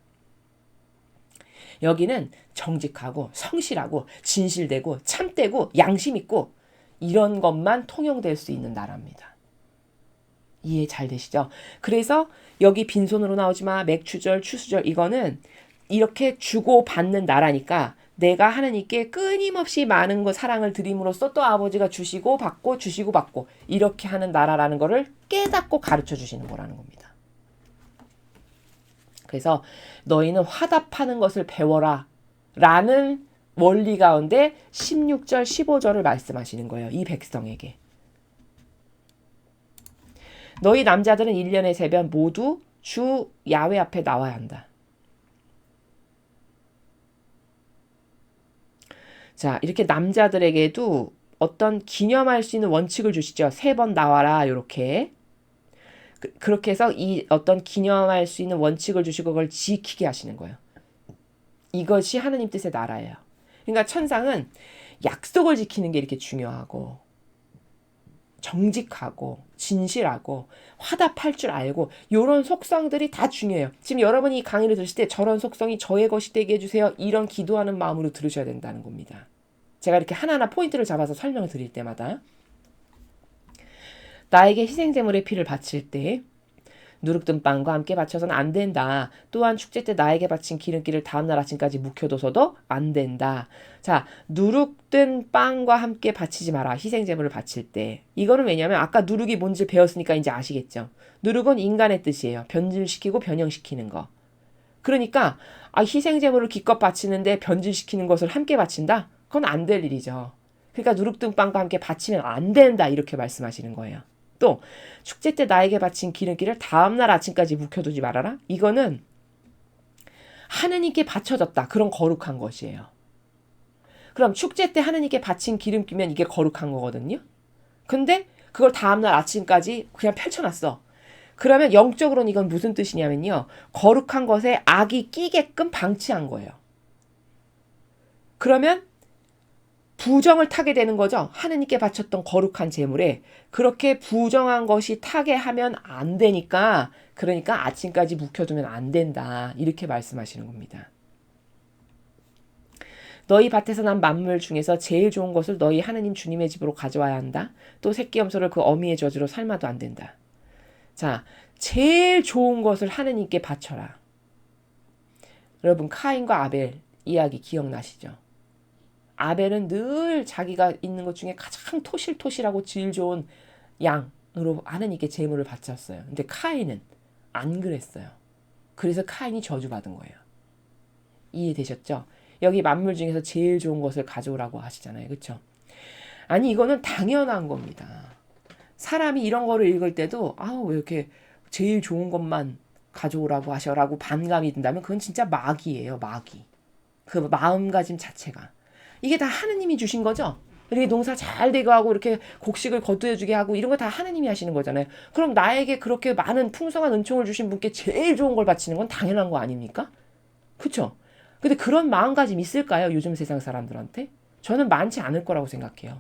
여기는 정직하고 성실하고 진실되고 참되고 양심 있고 이런 것만 통용될 수 있는 나라입니다. 이해 잘 되시죠? 그래서 여기 빈손으로 나오지 마, 맥추절, 추수절 이거는 이렇게 주고받는 나라니까 내가 하나님께 끊임없이 많은 거 사랑을 드림으로써 또 아버지가 주시고 받고 주시고 받고 이렇게 하는 나라라는 거를 깨닫고 가르쳐 주시는 거라는 겁니다. 그래서 너희는 화답하는 것을 배워라 라는 원리 가운데 16절, 15절을 말씀하시는 거예요. 이 백성에게. 너희 남자들은 1년에 3번 모두 주 야훼 앞에 나와야 한다. 자, 이렇게 남자들에게도 어떤 기념할 수 있는 원칙을 주시죠. 3번 나와라 이렇게. 그렇게 해서 이 어떤 기념할 수 있는 원칙을 주시고 그걸 지키게 하시는 거예요. 이것이 하느님 뜻의 나라예요. 그러니까 천상은 약속을 지키는 게 이렇게 중요하고 정직하고 진실하고 화답할 줄 알고 이런 속성들이 다 중요해요. 지금 여러분이 이 강의를 들으실 때 저런 속성이 저의 것이 되게 해주세요. 이런 기도하는 마음으로 들으셔야 된다는 겁니다. 제가 이렇게 하나하나 포인트를 잡아서 설명을 드릴 때마다 나에게 희생제물의 피를 바칠 때 누룩든 빵과 함께 바쳐서는 안 된다. 또한 축제 때 나에게 바친 기름기를 다음날 아침까지 묵혀둬서도 안 된다. 자, 누룩든 빵과 함께 바치지 마라. 희생제물을 바칠 때. 이거는 왜냐면 아까 누룩이 뭔지 배웠으니까 이제 아시겠죠. 누룩은 인간의 뜻이에요. 변질시키고 변형시키는 거. 그러니까 희생제물을 기껏 바치는데 변질시키는 것을 함께 바친다? 그건 안 될 일이죠. 그러니까 누룩든 빵과 함께 바치면 안 된다. 이렇게 말씀하시는 거예요. 또 축제 때 나에게 바친 기름기를 다음날 아침까지 묵혀두지 말아라. 이거는 하느님께 바쳐졌다. 그런 거룩한 것이에요. 그럼 축제 때 하느님께 바친 기름기면 이게 거룩한 거거든요. 근데 그걸 다음날 아침까지 그냥 펼쳐놨어. 그러면 영적으로는 이건 무슨 뜻이냐면요. 거룩한 것에 악이 끼게끔 방치한 거예요. 그러면 부정을 타게 되는 거죠. 하느님께 바쳤던 거룩한 제물에 그렇게 부정한 것이 타게 하면 안 되니까 그러니까 아침까지 묵혀두면 안 된다. 이렇게 말씀하시는 겁니다. 너희 밭에서 난 만물 중에서 제일 좋은 것을 너희 하느님 주님의 집으로 가져와야 한다. 또 새끼 염소를 그 어미의 젖으로 삶아도 안 된다. 자, 제일 좋은 것을 하느님께 바쳐라. 여러분 카인과 아벨 이야기 기억나시죠? 아벨은 늘 자기가 있는 것 중에 가장 토실토실하고 질 좋은 양으로 하느님께 제물을 바쳤어요. 근데 카인은 안 그랬어요. 그래서 카인이 저주받은 거예요. 이해되셨죠? 여기 만물 중에서 제일 좋은 것을 가져오라고 하시잖아요. 그렇죠? 아니 이거는 당연한 겁니다. 사람이 이런 거를 읽을 때도 왜 이렇게 제일 좋은 것만 가져오라고 하셔라고 반감이 든다면 그건 진짜 마귀예요. 마귀. 그 마음가짐 자체가. 이게 다 하느님이 주신 거죠. 이렇게 농사 잘 되게 하고 이렇게 곡식을 거두어주게 하고 이런 거 다 하느님이 하시는 거잖아요. 그럼 나에게 그렇게 많은 풍성한 은총을 주신 분께 제일 좋은 걸 바치는 건 당연한 거 아닙니까? 그렇죠? 근데 그런 마음가짐 있을까요? 요즘 세상 사람들한테? 저는 많지 않을 거라고 생각해요.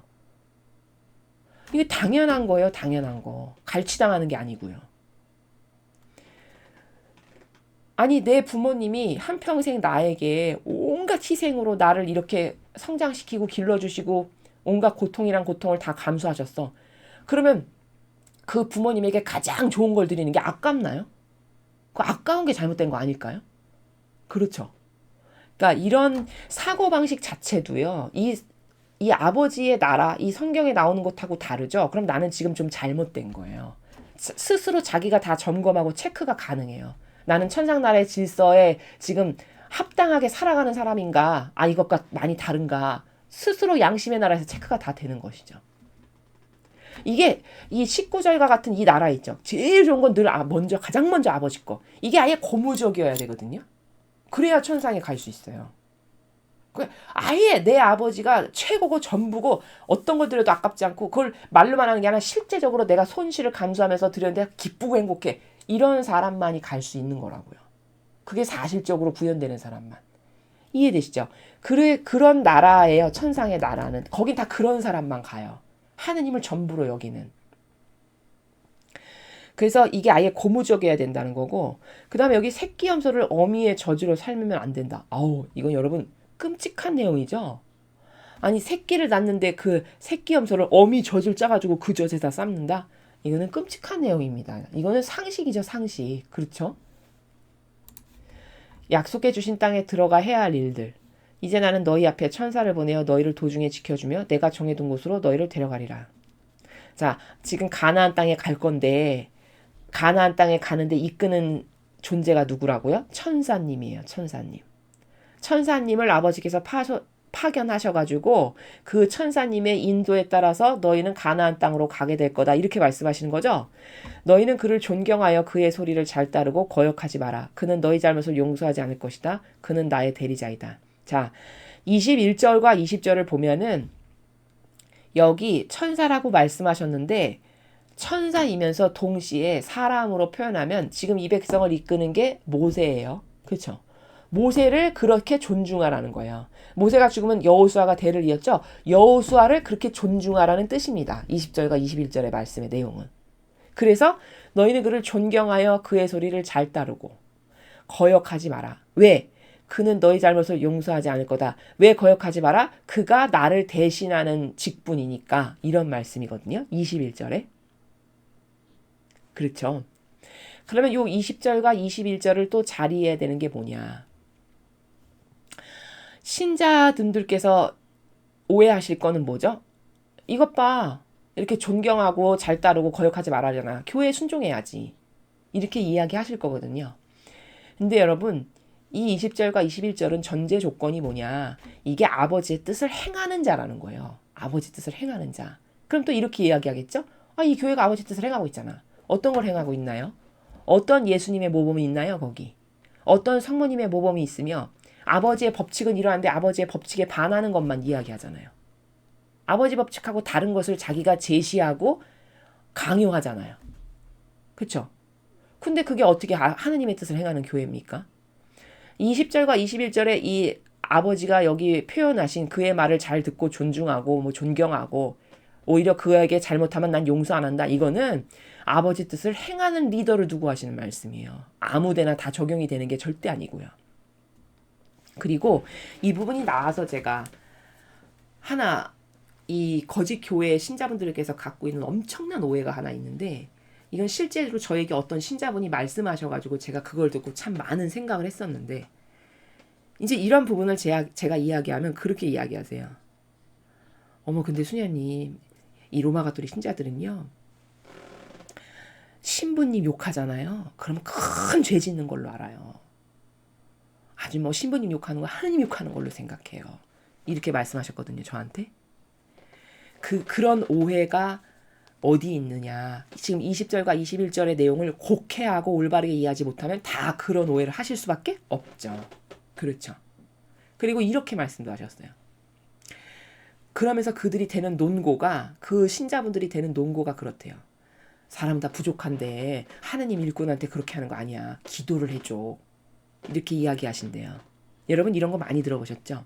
이게 당연한 거예요. 당연한 거. 갈취당하는 게 아니고요. 아니 내 부모님이 한평생 나에게 온갖 희생으로 나를 이렇게 성장시키고 길러주시고 온갖 고통이란 고통을 다 감수하셨어. 그러면 그 부모님에게 가장 좋은 걸 드리는 게 아깝나요? 그 아까운 게 잘못된 거 아닐까요? 그렇죠. 그러니까 이런 사고방식 자체도요. 이 이 아버지의 나라, 이 성경에 나오는 것하고 다르죠? 그럼 나는 지금 좀 잘못된 거예요. 스스로 자기가 다 점검하고 체크가 가능해요. 나는 천상나라의 질서에 지금 합당하게 살아가는 사람인가? 아, 이것과 많이 다른가? 스스로 양심의 나라에서 체크가 다 되는 것이죠. 이게 이 19절과 같은 이 나라 있죠. 제일 좋은 건 늘 가장 먼저 아버지 거. 이게 아예 고무적이어야 되거든요. 그래야 천상에 갈 수 있어요. 아예 내 아버지가 최고고 전부고 어떤 걸 드려도 아깝지 않고 그걸 말로만 하는 게 아니라 실제적으로 내가 손실을 감수하면서 드렸는데 기쁘고 행복해. 이런 사람만이 갈 수 있는 거라고요. 그게 사실적으로 구현되는 사람만. 이해되시죠? 그런 나라예요. 천상의 나라는. 거긴 다 그런 사람만 가요. 하느님을 전부로 여기는. 그래서 이게 아예 고무적이어야 된다는 거고, 그 다음에 여기 새끼염소를 어미의 저주로 삶으면 안 된다. 아우, 이건 여러분 끔찍한 내용이죠. 아니, 새끼를 낳는데 그 새끼염소를 어미 젖을 짜가지고 그 젖에다 삶는다? 이거는 끔찍한 내용입니다. 이거는 상식이죠, 상식. 그렇죠? 약속해 주신 땅에 들어가 해야 할 일들. 이제 나는 너희 앞에 천사를 보내어 너희를 도중에 지켜주며 내가 정해둔 곳으로 너희를 데려가리라. 자, 지금 가나안 땅에 갈 건데 가나안 땅에 가는데 이끄는 존재가 누구라고요? 천사님이에요. 천사님. 천사님을 아버지께서 파견하셔가지고 그 천사님의 인도에 따라서 너희는 가나안 땅으로 가게 될 거다. 이렇게 말씀하시는 거죠. 너희는 그를 존경하여 그의 소리를 잘 따르고 거역하지 마라. 그는 너희 잘못을 용서하지 않을 것이다. 그는 나의 대리자이다. 자, 21절과 20절을 보면은 여기 천사라고 말씀하셨는데 천사이면서 동시에 사람으로 표현하면 지금 이 백성을 이끄는 게 모세예요. 그렇죠? 모세를 그렇게 존중하라는 거예요. 모세가 죽으면 여호수아가 대를 이었죠. 여호수아를 그렇게 존중하라는 뜻입니다. 20절과 21절의 말씀의 내용은. 그래서 너희는 그를 존경하여 그의 소리를 잘 따르고 거역하지 마라. 왜? 그는 너희 잘못을 용서하지 않을 거다. 왜 거역하지 마라? 그가 나를 대신하는 직분이니까. 이런 말씀이거든요. 21절에. 그렇죠. 그러면 요 20절과 21절을 또 자리해야 되는 게 뭐냐. 신자분들께서 오해하실 거는 뭐죠? 이것 봐. 이렇게 존경하고 잘 따르고 거역하지 말아야잖아. 교회에 순종해야지. 이렇게 이야기하실 거거든요. 근데 여러분, 이 20절과 21절은 전제 조건이 뭐냐. 이게 아버지의 뜻을 행하는 자라는 거예요. 아버지 뜻을 행하는 자. 그럼 또 이렇게 이야기하겠죠? 아, 이 교회가 아버지 뜻을 행하고 있잖아. 어떤 걸 행하고 있나요? 어떤 예수님의 모범이 있나요? 거기. 어떤 성모님의 모범이 있으며 아버지의 법칙은 이러한데 아버지의 법칙에 반하는 것만 이야기하잖아요. 아버지 법칙하고 다른 것을 자기가 제시하고 강요하잖아요. 그렇죠? 근데 그게 어떻게 하느님의 뜻을 행하는 교회입니까? 20절과 21절에 이 아버지가 여기 표현하신 그의 말을 잘 듣고 존중하고 뭐 존경하고 오히려 그에게 잘못하면 난 용서 안 한다. 이거는 아버지 뜻을 행하는 리더를 두고 하시는 말씀이에요. 아무데나 다 적용이 되는 게 절대 아니고요. 그리고 이 부분이 나와서 제가 하나 이 거짓 교회 신자분들께서 갖고 있는 엄청난 오해가 하나 있는데 이건 실제로 저에게 어떤 신자분이 말씀하셔가지고 제가 그걸 듣고 참 많은 생각을 했었는데 이제 이런 부분을 제가 이야기하면 그렇게 이야기하세요. 어머 근데 수녀님 이 로마 가톨릭 신자들은요 신부님 욕하잖아요. 그러면 큰 죄 짓는 걸로 알아요. 아주 뭐 신부님 욕하는 거 하느님 욕하는 걸로 생각해요. 이렇게 말씀하셨거든요. 저한테. 그런 오해가 어디 있느냐. 지금 20절과 21절의 내용을 곡해하고 올바르게 이해하지 못하면 다 그런 오해를 하실 수밖에 없죠. 그렇죠. 그리고 이렇게 말씀도 하셨어요. 그러면서 그들이 되는 논고가 그 신자분들이 되는 논고가 그렇대요. 사람 다 부족한데 하느님 일꾼한테 그렇게 하는 거 아니야. 기도를 해줘. 이렇게 이야기하신대요. 여러분 이런 거 많이 들어보셨죠?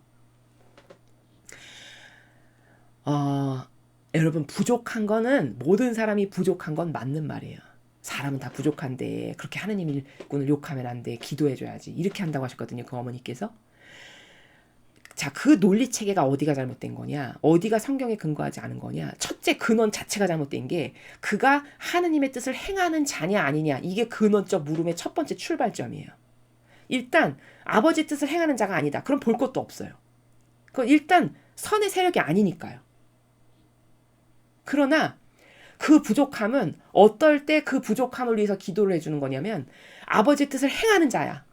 여러분 부족한 거는 모든 사람이 부족한 건 맞는 말이에요. 사람은 다 부족한데 그렇게 하느님 일꾼을 욕하면 안 돼. 기도해줘야지. 이렇게 한다고 하셨거든요. 그 어머니께서. 자, 그 논리 체계가 어디가 잘못된 거냐? 어디가 성경에 근거하지 않은 거냐? 첫째 근원 자체가 잘못된 게 그가 하느님의 뜻을 행하는 자냐 아니냐. 이게 근원적 물음의 첫 번째 출발점이에요. 일단 아버지 뜻을 행하는 자가 아니다. 그럼 볼 것도 없어요. 그럼 일단 선의 세력이 아니니까요. 그러나 그 부족함은 어떨 때 그 부족함을 위해서 기도를 해주는 거냐면 아버지의 뜻을 행하는 자야.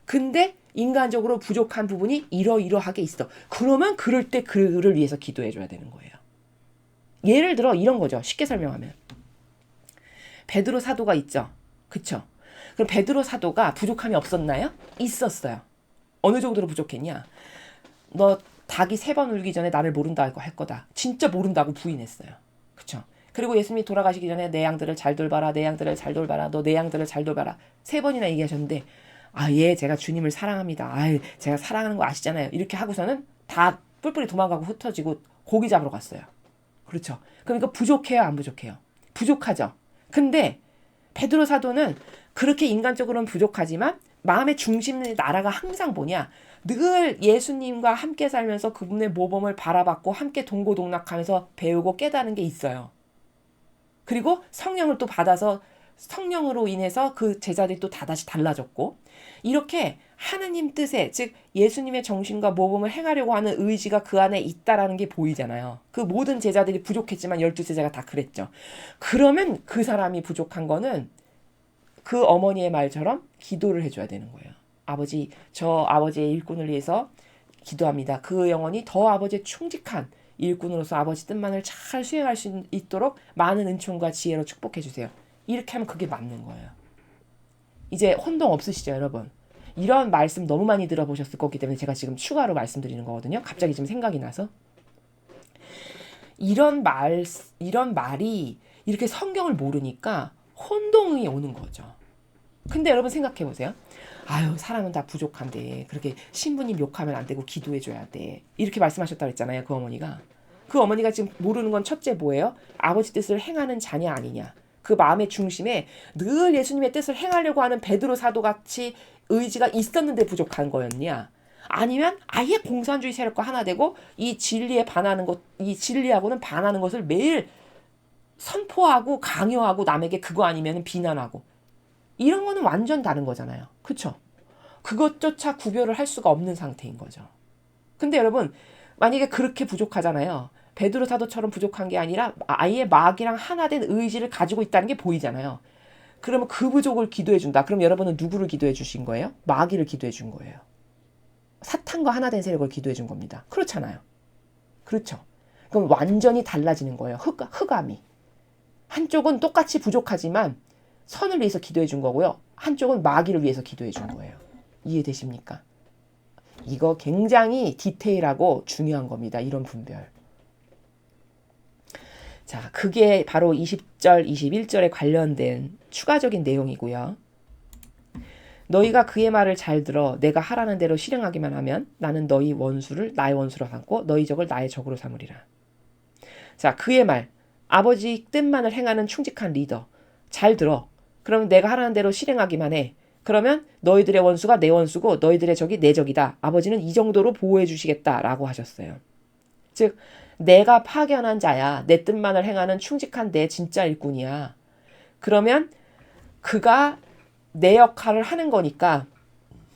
근데 인간적으로 부족한 부분이 이러이러하게 있어. 그러면 그럴 때 그를 위해서 기도해줘야 되는 거예요. 예를 들어 이런 거죠. 쉽게 설명하면. 베드로 사도가 있죠. 그쵸? 그럼 베드로 사도가 부족함이 없었나요? 있었어요. 어느 정도로 부족했냐? 너 닭이 3번 울기 전에 나를 모른다고 할 거다. 진짜 모른다고 부인했어요. 그쵸? 그리고 예수님이 돌아가시기 전에 내 양들을 잘 돌봐라. 내 양들을 잘 돌봐라. 너 내 양들을 잘 돌봐라. 3번이나 얘기하셨는데 예, 제가 주님을 사랑합니다. 제가 사랑하는 거 아시잖아요. 이렇게 하고서는 다 뿔뿔이 도망가고 흩어지고 고기 잡으러 갔어요. 그렇죠? 그러니까 부족해요, 안 부족해요? 부족하죠. 근데 베드로 사도는 그렇게 인간적으로는 부족하지만 마음의 중심의 나라가 항상 뭐냐? 늘 예수님과 함께 살면서 그분의 모범을 바라봤고 함께 동고동락하면서 배우고 깨달은 게 있어요. 그리고 성령을 또 받아서 성령으로 인해서 그 제자들이 또 다다시 달라졌고 이렇게 하느님 뜻에 즉 예수님의 정신과 모범을 행하려고 하는 의지가 그 안에 있다라는 게 보이잖아요. 그 모든 제자들이 부족했지만 12제자가 다 그랬죠. 그러면 그 사람이 부족한 거는 그 어머니의 말처럼 기도를 해줘야 되는 거예요. 아버지, 저 아버지의 일꾼을 위해서 기도합니다. 그 영혼이 더 아버지의 충직한 일꾼으로서 아버지 뜻만을 잘 수행할 수 있도록 많은 은총과 지혜로 축복해 주세요. 이렇게 하면 그게 맞는 거예요. 이제 혼동 없으시죠, 여러분? 이런 말씀 너무 많이 들어보셨을 거기 때문에 제가 지금 추가로 말씀드리는 거거든요. 갑자기 지금 생각이 나서. 이런 말이 이렇게 성경을 모르니까 혼동이 오는 거죠. 근데 여러분 생각해 보세요. 사람은 다 부족한데 그렇게 신부님 욕하면 안 되고 기도해줘야 돼. 이렇게 말씀하셨다고 했잖아요. 그 어머니가. 그 어머니가 지금 모르는 건 첫째 뭐예요? 아버지 뜻을 행하는 자냐 아니냐. 그 마음의 중심에 늘 예수님의 뜻을 행하려고 하는 베드로 사도같이 의지가 있었는데 부족한 거였냐? 아니면 아예 공산주의 세력과 하나 되고 이 진리에 반하는 것, 이 진리하고는 반하는 것을 매일 선포하고 강요하고 남에게 그거 아니면 비난하고 이런 거는 완전 다른 거잖아요. 그쵸? 그것조차 구별을 할 수가 없는 상태인 거죠. 근데 여러분 만약에 그렇게 부족하잖아요. 베드로 사도처럼 부족한 게 아니라 아예 마귀랑 하나 된 의지를 가지고 있다는 게 보이잖아요. 그러면 그 부족을 기도해 준다. 그럼 여러분은 누구를 기도해 주신 거예요? 마귀를 기도해 준 거예요. 사탄과 하나 된 세력을 기도해 준 겁니다. 그렇잖아요. 그렇죠. 그럼 완전히 달라지는 거예요. 흑암이. 한쪽은 똑같이 부족하지만 선을 위해서 기도해 준 거고요. 한쪽은 마귀를 위해서 기도해 준 거예요. 이해되십니까? 이거 굉장히 디테일하고 중요한 겁니다. 이런 분별. 자, 그게 바로 20절, 21절에 관련된 추가적인 내용이고요. 너희가 그의 말을 잘 들어 내가 하라는 대로 실행하기만 하면 나는 너희 원수를 나의 원수로 삼고 너희 적을 나의 적으로 삼으리라. 자, 그의 말. 아버지 뜻만을 행하는 충직한 리더. 잘 들어. 그럼 내가 하라는 대로 실행하기만 해. 그러면 너희들의 원수가 내 원수고 너희들의 적이 내 적이다. 아버지는 이 정도로 보호해 주시겠다라고 하셨어요. 즉 내가 파견한 자야. 내 뜻만을 행하는 충직한 내 진짜 일꾼이야. 그러면 그가 내 역할을 하는 거니까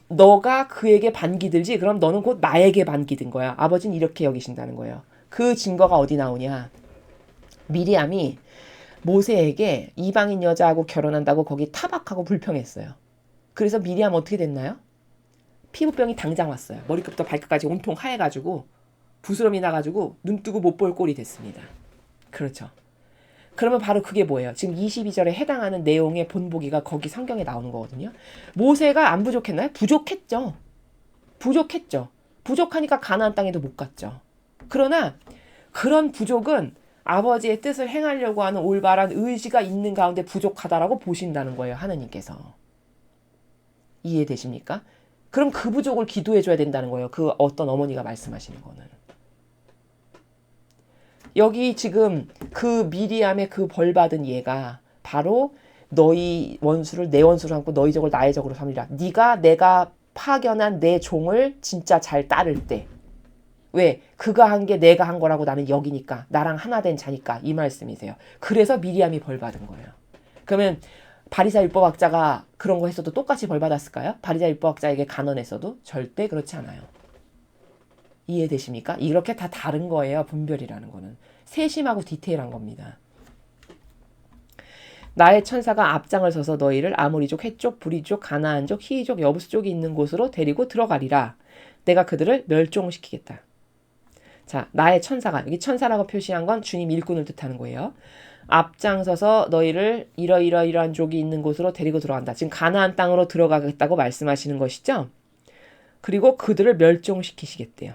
너가 그에게 반기들지 그럼 너는 곧 나에게 반기든 거야. 아버지는 이렇게 여기신다는 거예요. 그 증거가 어디 나오냐. 미리암이 모세에게 이방인 여자하고 결혼한다고 거기 타박하고 불평했어요. 그래서 미리암 어떻게 됐나요? 피부병이 당장 왔어요. 머리끝부터 발끝까지 온통 하얘가지고 부스럼이 나가지고 눈 뜨고 못 볼 꼴이 됐습니다. 그렇죠. 그러면 바로 그게 뭐예요? 지금 22절에 해당하는 내용의 본보기가 거기 성경에 나오는 거거든요. 모세가 안 부족했나요? 부족했죠. 부족하니까 가나안 땅에도 못 갔죠. 그러나 그런 부족은 아버지의 뜻을 행하려고 하는 올바른 의지가 있는 가운데 부족하다라고 보신다는 거예요. 하느님께서. 이해되십니까? 그럼 그 부족을 기도해줘야 된다는 거예요. 그 어떤 어머니가 말씀하시는 거는. 여기 지금 그 미리암의 그 벌받은 예가 바로 너희 원수를 내 원수로 삼고 너희 적을 나의 적으로 삼으리라. 네가 내가 파견한 내 종을 진짜 잘 따를 때. 왜? 그가 한 게 내가 한 거라고 나는 여기니까. 나랑 하나 된 자니까. 이 말씀이세요. 그래서 미리암이 벌받은 거예요. 그러면 바리사 율법학자가 그런 거 했어도 똑같이 벌받았을까요? 바리사 율법학자에게 간언했어도 절대 그렇지 않아요. 이해되십니까? 이렇게 다 다른 거예요. 분별이라는 거는. 세심하고 디테일한 겁니다. 나의 천사가 앞장을 서서 너희를 아모리족, 헷족, 부리족, 가나안족, 히이족, 여부스 쪽이 있는 곳으로 데리고 들어가리라. 내가 그들을 멸종시키겠다. 자, 나의 천사가, 여기 천사라고 표시한 건 주님 일꾼을 뜻하는 거예요. 앞장서서 너희를 이러이러이러한 족이 있는 곳으로 데리고 들어간다. 지금 가나안 땅으로 들어가겠다고 말씀하시는 것이죠. 그리고 그들을 멸종시키시겠대요.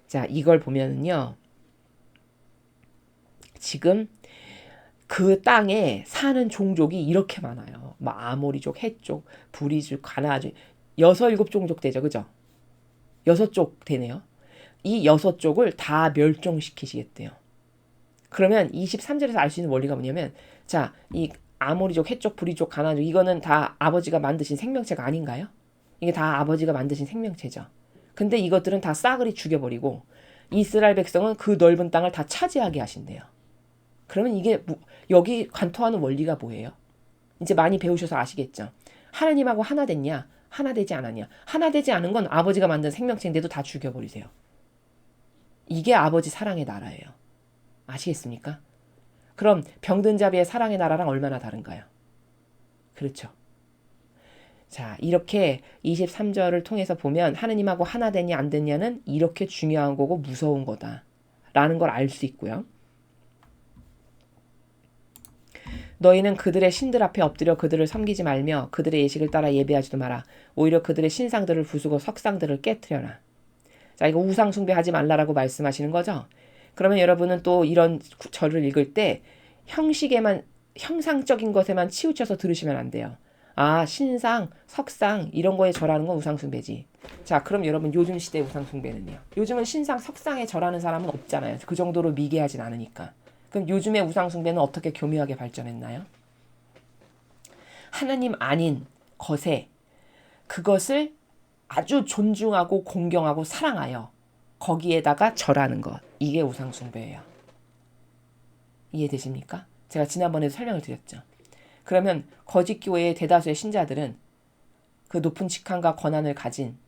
자, 이걸 보면은요. 지금 그 땅에 사는 종족이 이렇게 많아요. 뭐 아모리족, 헷족, 부리족, 가나안족, 6, 7종족 되죠. 그죠? 6족 되네요. 이 6족을 다 멸종시키시겠대요. 그러면 23절에서 알 수 있는 원리가 뭐냐면, 자, 이 아모리족, 헷족, 부리족, 가나안족, 이거는 다 아버지가 만드신 생명체가 아닌가요? 이게 다 아버지가 만드신 생명체죠. 근데 이것들은 다 싸그리 죽여버리고 이스라엘 백성은 그 넓은 땅을 다 차지하게 하신대요. 그러면 이게 여기 관통하는 원리가 뭐예요? 이제 많이 배우셔서 아시겠죠? 하나님하고 하나 됐냐? 하나 되지 않았냐? 하나 되지 않은 건 아버지가 만든 생명체인데도 다 죽여버리세요. 이게 아버지 사랑의 나라예요. 아시겠습니까? 그럼 병든 자비의 사랑의 나라랑 얼마나 다른가요? 그렇죠. 자, 이렇게 23절을 통해서 보면 하느님하고 하나 되냐 안 되냐는 이렇게 중요한 거고 무서운 거다 라는 걸 알 수 있고요. 너희는 그들의 신들 앞에 엎드려 그들을 섬기지 말며 그들의 예식을 따라 예배하지도 마라. 오히려 그들의 신상들을 부수고 석상들을 깨트려라. 자, 이거 우상 숭배하지 말라라고 말씀하시는 거죠. 그러면 여러분은 또 이런 절을 읽을 때 형식에만, 형상적인 것에만 치우쳐서 들으시면 안 돼요. 아, 신상, 석상 이런 거에 절하는 건 우상 숭배지. 자, 그럼 여러분 요즘 시대 우상 숭배는요. 요즘은 신상, 석상에 절하는 사람은 없잖아요. 그 정도로 미개하진 않으니까. 그럼 요즘의 우상 숭배는 어떻게 교묘하게 발전했나요? 하나님 아닌 것에 그것을 아주 존중하고 공경하고 사랑하여 거기에다가 절하는 것. 이게 우상 숭배예요. 이해되십니까? 제가 지난번에도 설명을 드렸죠. 그러면 거짓 교회의 대다수의 신자들은 그 높은 직함과 권한을 가진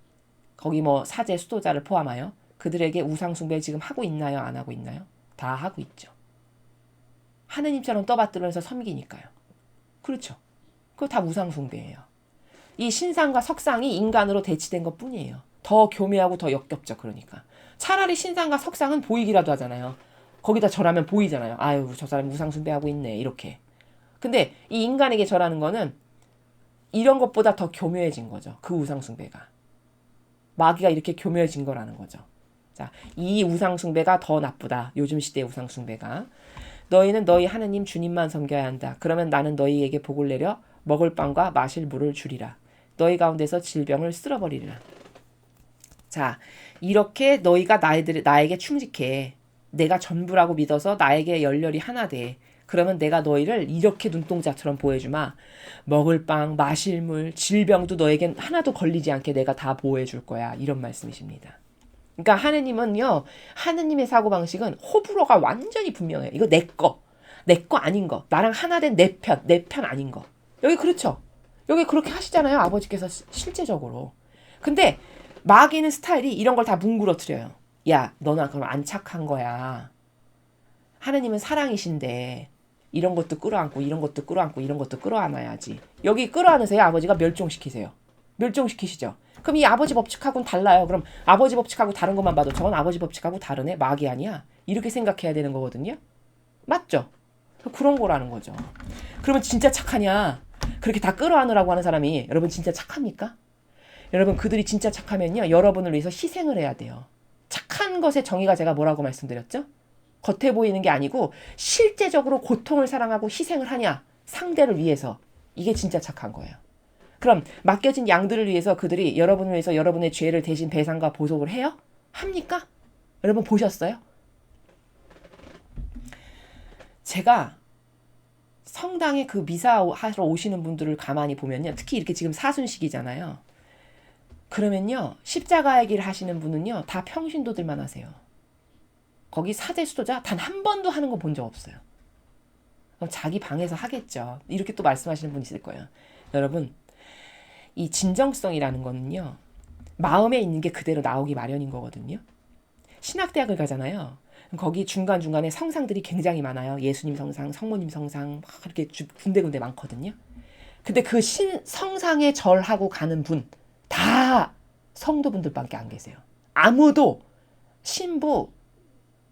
거기 뭐 사제, 수도자를 포함하여 그들에게 우상 숭배를 지금 하고 있나요? 안 하고 있나요? 다 하고 있죠. 하느님처럼 떠받들면서 섬기니까요. 그렇죠. 그거 다 우상 숭배예요. 이 신상과 석상이 인간으로 대치된 것 뿐이에요. 더 교묘하고 더 역겹죠. 그러니까. 차라리 신상과 석상은 보이기라도 하잖아요. 거기다 절하면 보이잖아요. 아유, 저 사람 우상 숭배하고 있네. 이렇게. 근데 이 인간에게 절하는 거는 이런 것보다 더 교묘해진 거죠. 그 우상 숭배가. 마귀가 이렇게 교묘해진 거라는 거죠. 자, 이 우상 숭배가 더 나쁘다. 요즘 시대의 우상 숭배가. 너희는 너희 하느님 주님만 섬겨야 한다. 그러면 나는 너희에게 복을 내려 먹을 빵과 마실 물을 주리라. 너희 가운데서 질병을 쓸어버리리라. 자, 이렇게 너희가 나에게 충직해. 내가 전부라고 믿어서 나에게 열렬히 하나 돼. 그러면 내가 너희를 이렇게 눈동자처럼 보호해주마. 먹을 빵, 마실 물, 질병도 너에겐 하나도 걸리지 않게 내가 다 보호해줄 거야. 이런 말씀이십니다. 그러니까 하느님은요. 하느님의 사고방식은 호불호가 완전히 분명해요. 이거 내 거 아닌 거. 나랑 하나 된 내 편 아닌 거. 여기 그렇죠. 여기 그렇게 하시잖아요. 아버지께서 실제적으로. 근데 마귀는 스타일이 이런 걸 다 뭉그러뜨려요. 야, 너는 그럼 안 착한 거야. 하느님은 사랑이신데 이런 것도 끌어안고 이런 것도 끌어안고 이런 것도 끌어안아야지. 여기 끌어안으세요. 아버지가 멸종시키세요. 멸종시키시죠. 그럼 이 아버지 법칙하고는 달라요. 그럼 아버지 법칙하고 다른 것만 봐도 저건 아버지 법칙하고 다르네. 마귀 아니야. 이렇게 생각해야 되는 거거든요. 맞죠? 그런 거라는 거죠. 그러면 진짜 착하냐? 그렇게 다 끌어안으라고 하는 사람이 여러분 진짜 착합니까? 여러분 그들이 진짜 착하면요. 여러분을 위해서 희생을 해야 돼요. 착한 것의 정의가 제가 뭐라고 말씀드렸죠? 겉에 보이는 게 아니고 실제적으로 고통을 사랑하고 희생을 하냐? 상대를 위해서. 이게 진짜 착한 거예요. 그럼 맡겨진 양들을 위해서 그들이 여러분을 위해서 여러분의 죄를 대신 배상과 보복을 해요? 합니까? 여러분 보셨어요? 제가 성당에 그 미사하러 오시는 분들을 가만히 보면요. 특히 이렇게 지금 사순식이잖아요. 그러면요. 십자가의 길 하시는 분은요. 다 평신도들만 하세요. 거기 사제 수도자 단 한 번도 하는 거 본 적 없어요. 그럼 자기 방에서 하겠죠. 이렇게 또 말씀하시는 분 있을 거예요. 여러분 이 진정성이라는 거는요. 마음에 있는 게 그대로 나오기 마련인 거거든요. 신학대학을 가잖아요. 거기 중간중간에 성상들이 굉장히 많아요. 예수님 성상, 성모님 성상 막 이렇게 군데군데 많거든요. 근데 그 성상에 절하고 가는 분 다 성도분들밖에 안 계세요. 아무도 신부,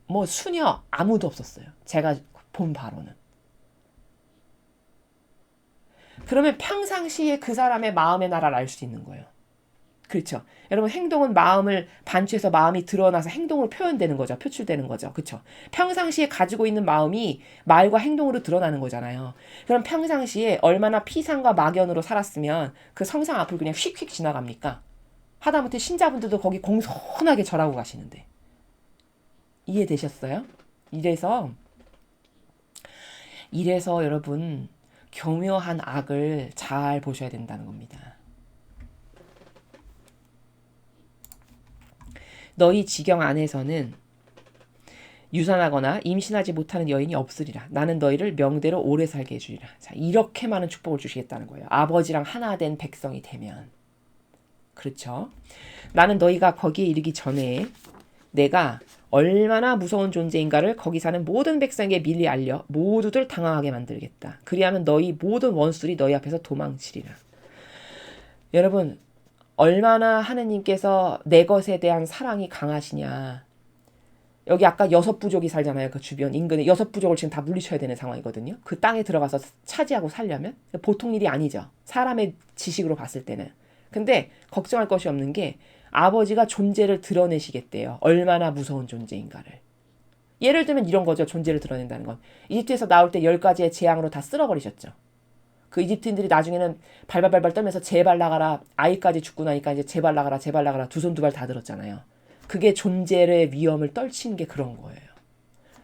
뭐 수녀 아무도 없었어요. 제가 본 바로는. 그러면 평상시에 그 사람의 마음의 나라를 알 수 있는 거예요. 그렇죠. 여러분 행동은 마음을 반추해서 마음이 드러나서 행동으로 표현되는 거죠. 표출되는 거죠. 그렇죠. 평상시에 가지고 있는 마음이 말과 행동으로 드러나는 거잖아요. 그럼 평상시에 얼마나 피상과 막연으로 살았으면 그 성상 앞을 그냥 휙휙 지나갑니까? 하다못해 신자분들도 거기 공손하게 절하고 가시는데. 이해되셨어요? 이래서 여러분 교묘한 악을 잘 보셔야 된다는 겁니다. 너희 지경 안에서는 유산하거나 임신하지 못하는 여인이 없으리라. 나는 너희를 명대로 오래 살게 해주리라. 자, 이렇게 많은 축복을 주시겠다는 거예요. 아버지랑 하나 된 백성이 되면. 그렇죠. 나는 너희가 거기에 이르기 전에 내가 얼마나 무서운 존재인가를 거기 사는 모든 백성에게 미리 알려 모두들 당황하게 만들겠다. 그리하면 너희 모든 원수들이 너희 앞에서 도망치리라. 여러분 얼마나 하느님께서 내 것에 대한 사랑이 강하시냐. 여기 아까 6부족이 살잖아요. 그 주변 인근에 6부족을 지금 다 물리쳐야 되는 상황이거든요. 그 땅에 들어가서 차지하고 살려면 보통 일이 아니죠. 사람의 지식으로 봤을 때는. 근데 걱정할 것이 없는 게 아버지가 존재를 드러내시겠대요. 얼마나 무서운 존재인가를. 예를 들면 이런 거죠. 존재를 드러낸다는 건. 이집트에서 나올 때 10가지의 재앙으로 다 쓸어버리셨죠. 그 이집트인들이 나중에는 발발발발 떨면서 제발 나가라. 아이까지 죽고 나니까 이제 제발 나가라. 제발 나가라. 두 손 두 발 다 들었잖아요. 그게 존재의 위험을 떨치는 게 그런 거예요.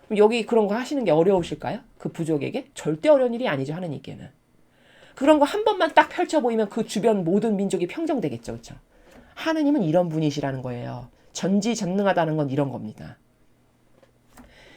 그럼 여기 그런 거 하시는 게 어려우실까요? 그 부족에게? 절대 어려운 일이 아니죠. 하느님께는. 그런 거 한 번만 딱 펼쳐 보이면 그 주변 모든 민족이 평정되겠죠. 그렇죠? 하느님은 이런 분이시라는 거예요. 전지전능하다는 건 이런 겁니다.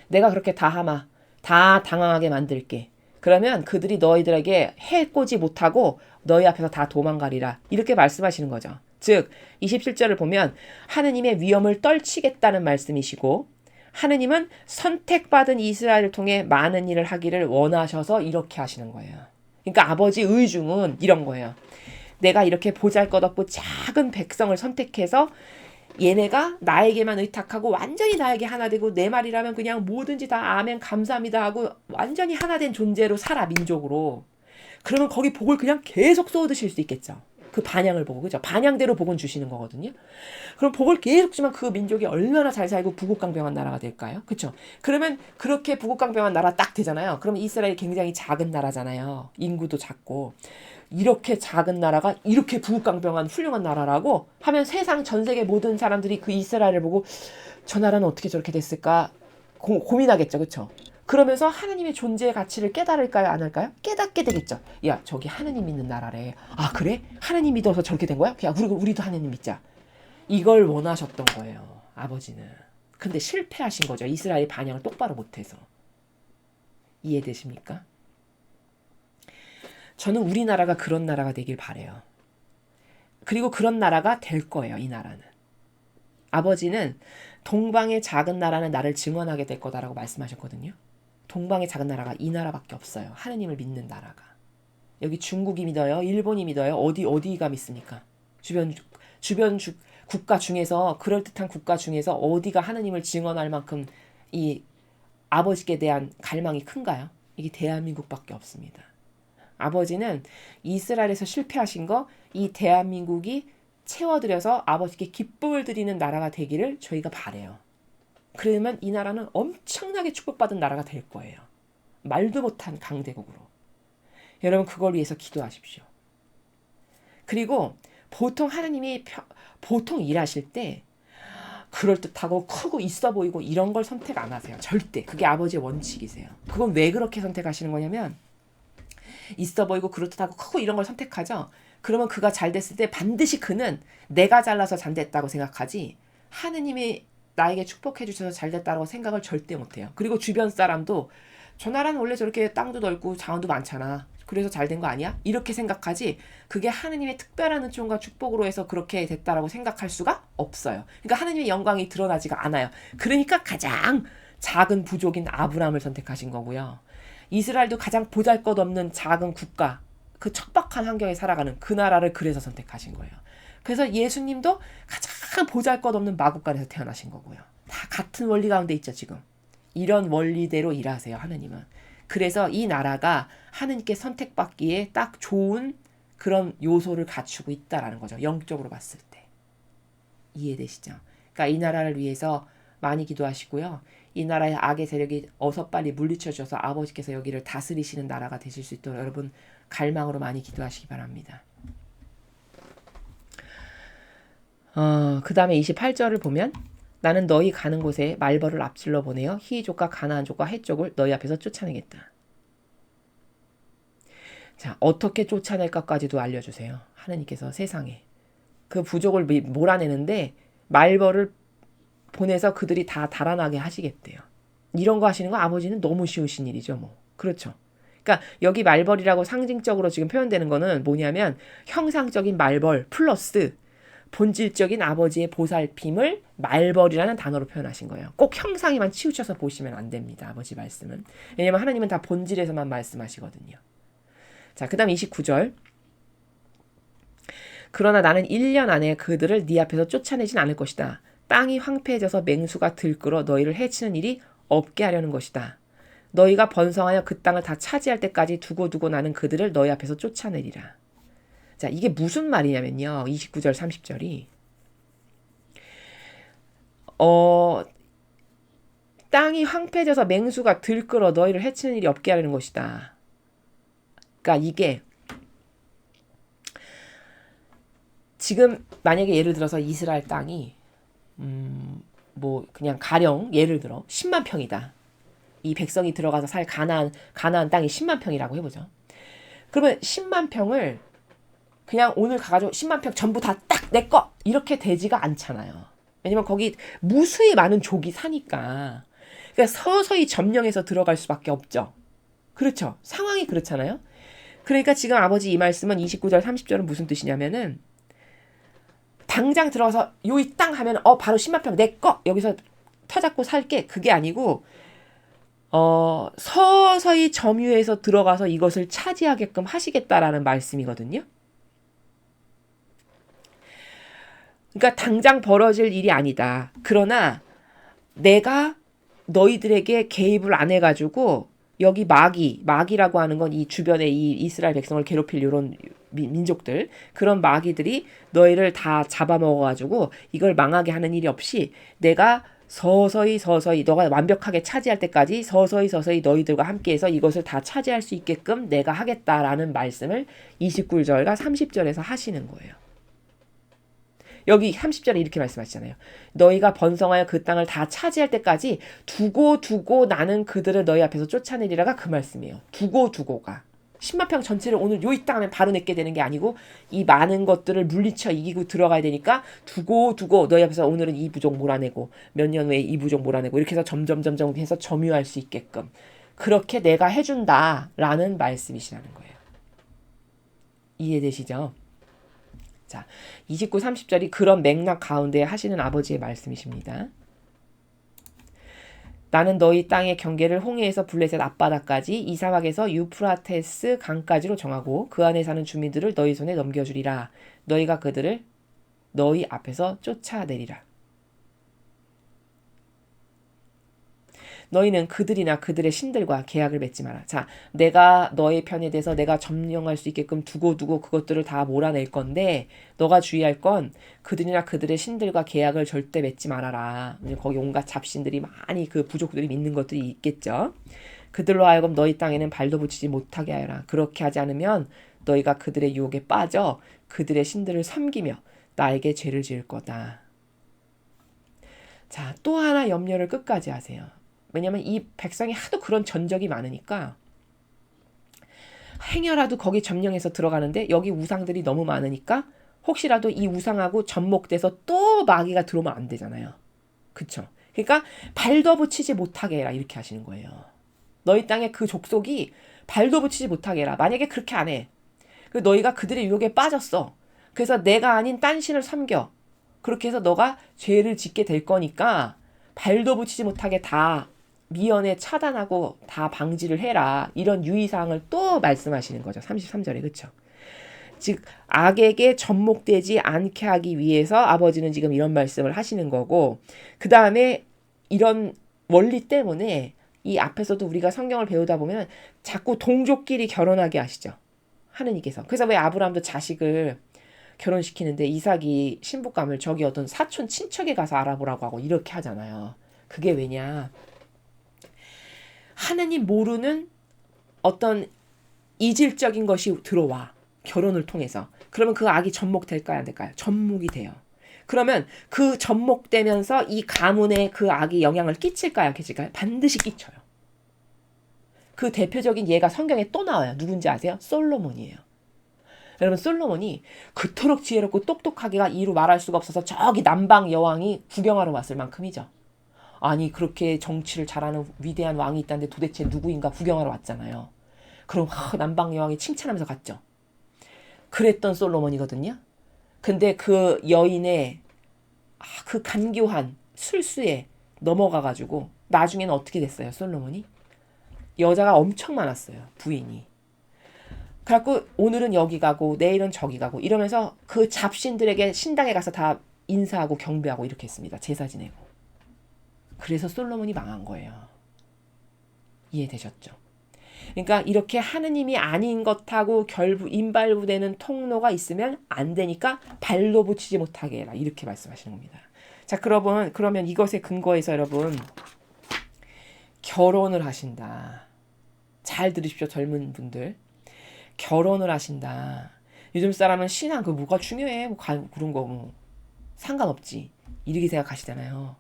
내가 그렇게 다 당황하게 만들게. 그러면 그들이 너희들에게 해코지 못하고 너희 앞에서 다 도망가리라. 이렇게 말씀하시는 거죠. 즉 27절을 보면 하느님의 위엄을 떨치겠다는 말씀이시고 하느님은 선택받은 이스라엘을 통해 많은 일을 하기를 원하셔서 이렇게 하시는 거예요. 그러니까 아버지 의중은 이런 거예요. 내가 이렇게 보잘것없고 작은 백성을 선택해서 얘네가 나에게만 의탁하고 완전히 나에게 하나 되고 내 말이라면 그냥 뭐든지 다 아멘 감사합니다 하고 완전히 하나 된 존재로 살아 민족으로. 그러면 거기 복을 그냥 계속 쏟으실 수 있겠죠. 그 반향을 보고 그죠? 반향대로 복은 주시는 거거든요. 그럼 복을 계속 주면 그 민족이 얼마나 잘 살고 부국강병한 나라가 될까요? 그렇죠? 그러면 그렇게 부국강병한 나라 딱 되잖아요. 그러면 이스라엘이 굉장히 작은 나라잖아요. 인구도 작고. 이렇게 작은 나라가 이렇게 부국강병한 훌륭한 나라라고 하면 세상 전 세계 모든 사람들이 그 이스라엘을 보고 저 나라는 어떻게 저렇게 됐을까 고민하겠죠. 그렇죠? 그러면서 하느님의 존재의 가치를 깨달을까요? 안 할까요? 깨닫게 되겠죠. 야, 저기 하느님 믿는 나라래. 아, 그래? 하느님 믿어서 저렇게 된 거야? 야, 우리도 하느님 믿자. 이걸 원하셨던 거예요. 아버지는. 근데 실패하신 거죠. 이스라엘 반영을 똑바로 못해서. 이해되십니까? 저는 우리나라가 그런 나라가 되길 바라요. 그리고 그런 나라가 될 거예요. 이 나라는. 아버지는 동방의 작은 나라는 나를 증언하게 될 거다라고 말씀하셨거든요. 동방의 작은 나라가 이 나라밖에 없어요. 하느님을 믿는 나라가. 여기 중국이 믿어요. 일본이 믿어요. 어디가 믿습니까? 주변 국가 중에서 그럴듯한 국가 중에서 어디가 하느님을 증언할 만큼 이 아버지께 대한 갈망이 큰가요? 이게 대한민국밖에 없습니다. 아버지는 이스라엘에서 실패하신 거 이 대한민국이 채워드려서 아버지께 기쁨을 드리는 나라가 되기를 저희가 바라요. 그러면 이 나라는 엄청나게 축복받은 나라가 될 거예요. 말도 못한 강대국으로. 여러분 그걸 위해서 기도하십시오. 그리고 보통 하나님이 보통 일하실 때 그럴듯하고 크고 있어 보이고 이런 걸 선택 안 하세요. 절대. 그게 아버지의 원칙이세요. 그건 왜 그렇게 선택하시는 거냐면 있어 보이고 그럴듯하고 크고 이런 걸 선택하죠. 그러면 그가 잘 됐을 때 반드시 그는 내가 잘나서 잘 됐다고 생각하지 하느님이 나에게 축복해 주셔서 잘 됐다고 생각을 절대 못해요. 그리고 주변 사람도 저 나라는 원래 저렇게 땅도 넓고 자원도 많잖아. 그래서 잘 된 거 아니야? 이렇게 생각하지 그게 하느님의 특별한 은총과 축복으로 해서 그렇게 됐다라고 생각할 수가 없어요. 그러니까 하느님의 영광이 드러나지가 않아요. 그러니까 가장 작은 부족인 아브라함을 선택하신 거고요. 이스라엘도 가장 보잘것없는 작은 국가, 그 척박한 환경에 살아가는 그 나라를 그래서 선택하신 거예요. 그래서 예수님도 가장 보잘것없는 마국간에서 태어나신 거고요. 다 같은 원리 가운데 있죠, 지금. 이런 원리대로 일하세요, 하느님은. 그래서 이 나라가 하느님께 선택받기에 딱 좋은 그런 요소를 갖추고 있다라는 거죠. 영적으로 봤을 때. 이해되시죠? 그러니까 이 나라를 위해서 많이 기도하시고요. 이 나라의 악의 세력이 어서 빨리 물리쳐 주셔서 아버지께서 여기를 다스리시는 나라가 되실 수 있도록 여러분 갈망으로 많이 기도하시기 바랍니다. 그 다음에 28절을 보면 나는 너희 가는 곳에 말벌을 앞질러 보내어 히족과 가나안족과 헷족을 너희 앞에서 쫓아내겠다. 자, 어떻게 쫓아낼까까지도 알려주세요. 하느님께서 세상에. 그 부족을 몰아내는데 말벌을 보내서 그들이 다 달아나게 하시겠대요. 이런 거 하시는 거 아버지는 너무 쉬우신 일이죠. 뭐. 그렇죠. 그러니까 여기 말벌이라고 상징적으로 지금 표현되는 거는 뭐냐면 형상적인 말벌 플러스 본질적인 아버지의 보살핌을 말벌이라는 단어로 표현하신 거예요. 꼭 형상에만 치우쳐서 보시면 안 됩니다. 아버지 말씀은. 왜냐면 하나님은 다 본질에서만 말씀하시거든요. 자, 그 다음 29절. 그러나 나는 1년 안에 그들을 네 앞에서 쫓아내진 않을 것이다. 땅이 황폐해져서 맹수가 들끓어 너희를 해치는 일이 없게 하려는 것이다. 너희가 번성하여 그 땅을 다 차지할 때까지 두고두고 나는 그들을 너희 앞에서 쫓아내리라. 자, 이게 무슨 말이냐면요. 29절 30절이 땅이 황폐해져서 맹수가 들끓어 너희를 해치는 일이 없게 하려는 것이다. 그러니까 이게 지금 만약에 예를 들어서 이스라엘 땅이 뭐 그냥 가령 예를 들어 10만 평이다. 이 백성이 들어가서 살 가나안 땅이 10만 평이라고 해보죠. 그러면 10만 평을 그냥 오늘 가가지고 10만 평 전부 다 딱 내 거 이렇게 되지가 않잖아요. 왜냐면 거기 무수히 많은 족이 사니까. 그러니까 서서히 점령해서 들어갈 수밖에 없죠. 그렇죠. 상황이 그렇잖아요. 그러니까 지금 아버지 이 말씀은 29절 30절은 무슨 뜻이냐면은 당장 들어가서 요이 땅 하면 바로 10만 평 내 거 여기서 터잡고 살게 그게 아니고 서서히 점유해서 들어가서 이것을 차지하게끔 하시겠다라는 말씀이거든요. 그러니까 당장 벌어질 일이 아니다. 그러나 내가 너희들에게 개입을 안 해가지고 여기 마귀라고 하는 건 이 주변에 이 이스라엘 백성을 괴롭힐 이런 민족들 그런 마귀들이 너희를 다 잡아먹어가지고 이걸 망하게 하는 일이 없이 내가 서서히 너가 완벽하게 차지할 때까지 서서히 너희들과 함께해서 이것을 다 차지할 수 있게끔 내가 하겠다라는 말씀을 29절과 30절에서 하시는 거예요. 여기 30절에 이렇게 말씀하시잖아요. 너희가 번성하여 그 땅을 다 차지할 때까지 두고 나는 그들을 너희 앞에서 쫓아내리라가 그 말씀이에요. 두고가 10만 평 전체를 오늘 요이 땅 하면 바로 내게 되는 게 아니고 이 많은 것들을 물리쳐 이기고 들어가야 되니까 두고 너희 앞에서 오늘은 이 부족 몰아내고 몇 년 후에 이 부족 몰아내고 이렇게 해서 점점 해서 점유할 수 있게끔 그렇게 내가 해준다라는 말씀이시라는 거예요. 이해되시죠? 자, 29, 30절이 그런 맥락 가운데 하시는 아버지의 말씀이십니다. 나는 너희 땅의 경계를 홍해에서 블레셋 앞바다까지 이 사막에서 유프라테스 강까지로 정하고 그 안에 사는 주민들을 너희 손에 넘겨주리라. 너희가 그들을 너희 앞에서 쫓아내리라. 너희는 그들이나 그들의 신들과 계약을 맺지 마라. 자, 내가 너의 편에 대해서 내가 점령할 수 있게끔 두고 그것들을 다 몰아낼 건데 너가 주의할 건 그들이나 그들의 신들과 계약을 절대 맺지 말아라. 거기 온갖 잡신들이 많이 그 부족들이 믿는 것들이 있겠죠. 그들로 하여금 너희 땅에는 발도 붙이지 못하게 하여라. 그렇게 하지 않으면 너희가 그들의 유혹에 빠져 그들의 신들을 섬기며 나에게 죄를 지을 거다. 자, 또 하나 염려를 끝까지 하세요. 왜냐면 이 백성이 하도 그런 전적이 많으니까 행여라도 거기 점령해서 들어가는데 여기 우상들이 너무 많으니까 혹시라도 이 우상하고 접목돼서 또 마귀가 들어오면 안 되잖아요. 그쵸? 그러니까 발도 붙이지 못하게 해라 이렇게 하시는 거예요. 너희 땅에 그 족속이 발도 붙이지 못하게 해라. 만약에 그렇게 안 해. 너희가 그들의 유혹에 빠졌어. 그래서 내가 아닌 딴 신을 섬겨. 그렇게 해서 너가 죄를 짓게 될 거니까 발도 붙이지 못하게 다 미연에 차단하고 다 방지를 해라. 이런 유의사항을 또 말씀하시는 거죠. 33절에. 그렇죠? 즉 악에게 접목되지 않게 하기 위해서 아버지는 지금 이런 말씀을 하시는 거고, 그 다음에 이런 원리 때문에 이 앞에서도 우리가 성경을 배우다 보면 자꾸 동족끼리 결혼하게 하시죠. 하느님께서. 그래서 왜 아브라함도 자식을 결혼시키는데 이삭이 신부감을 저기 어떤 사촌 친척에 가서 알아보라고 하고 이렇게 하잖아요. 그게 왜냐? 하느님 모르는 어떤 이질적인 것이 들어와. 결혼을 통해서. 그러면 그 악이 접목될까요? 안 될까요? 접목이 돼요. 그러면 그 접목되면서 이 가문에 그 악이 영향을 끼칠까요? 안 끼칠까요? 반드시 끼쳐요. 그 대표적인 예가 성경에 또 나와요. 누군지 아세요? 솔로몬이에요. 여러분, 솔로몬이 그토록 지혜롭고 똑똑하게가 이루 말할 수가 없어서 저기 남방 여왕이 구경하러 왔을 만큼이죠. 아니 그렇게 정치를 잘하는 위대한 왕이 있다는데 도대체 누구인가 구경하러 왔잖아요. 그럼 남방 여왕이 칭찬하면서 갔죠. 그랬던 솔로몬이거든요. 근데 그 여인의 그 간교한 술수에 넘어가가지고 나중에는 어떻게 됐어요? 솔로몬이? 여자가 엄청 많았어요. 부인이. 그래갖고 오늘은 여기 가고 내일은 저기 가고 이러면서 그 잡신들에게 신당에 가서 다 인사하고 경배하고 이렇게 했습니다. 제사 지내고. 그래서 솔로몬이 망한 거예요. 이해되셨죠? 그러니까 이렇게 하느님이 아닌 것하고 인발부되는 통로가 있으면 안 되니까 발도 붙이지 못하게 해라. 이렇게 말씀하시는 겁니다. 자, 그러면 이것에 근거해서 여러분 결혼을 하신다. 잘 들으십시오. 젊은 분들. 결혼을 하신다. 요즘 사람은 신앙 그 뭐가 중요해? 뭐 그런 거 뭐 상관없지. 이렇게 생각하시잖아요.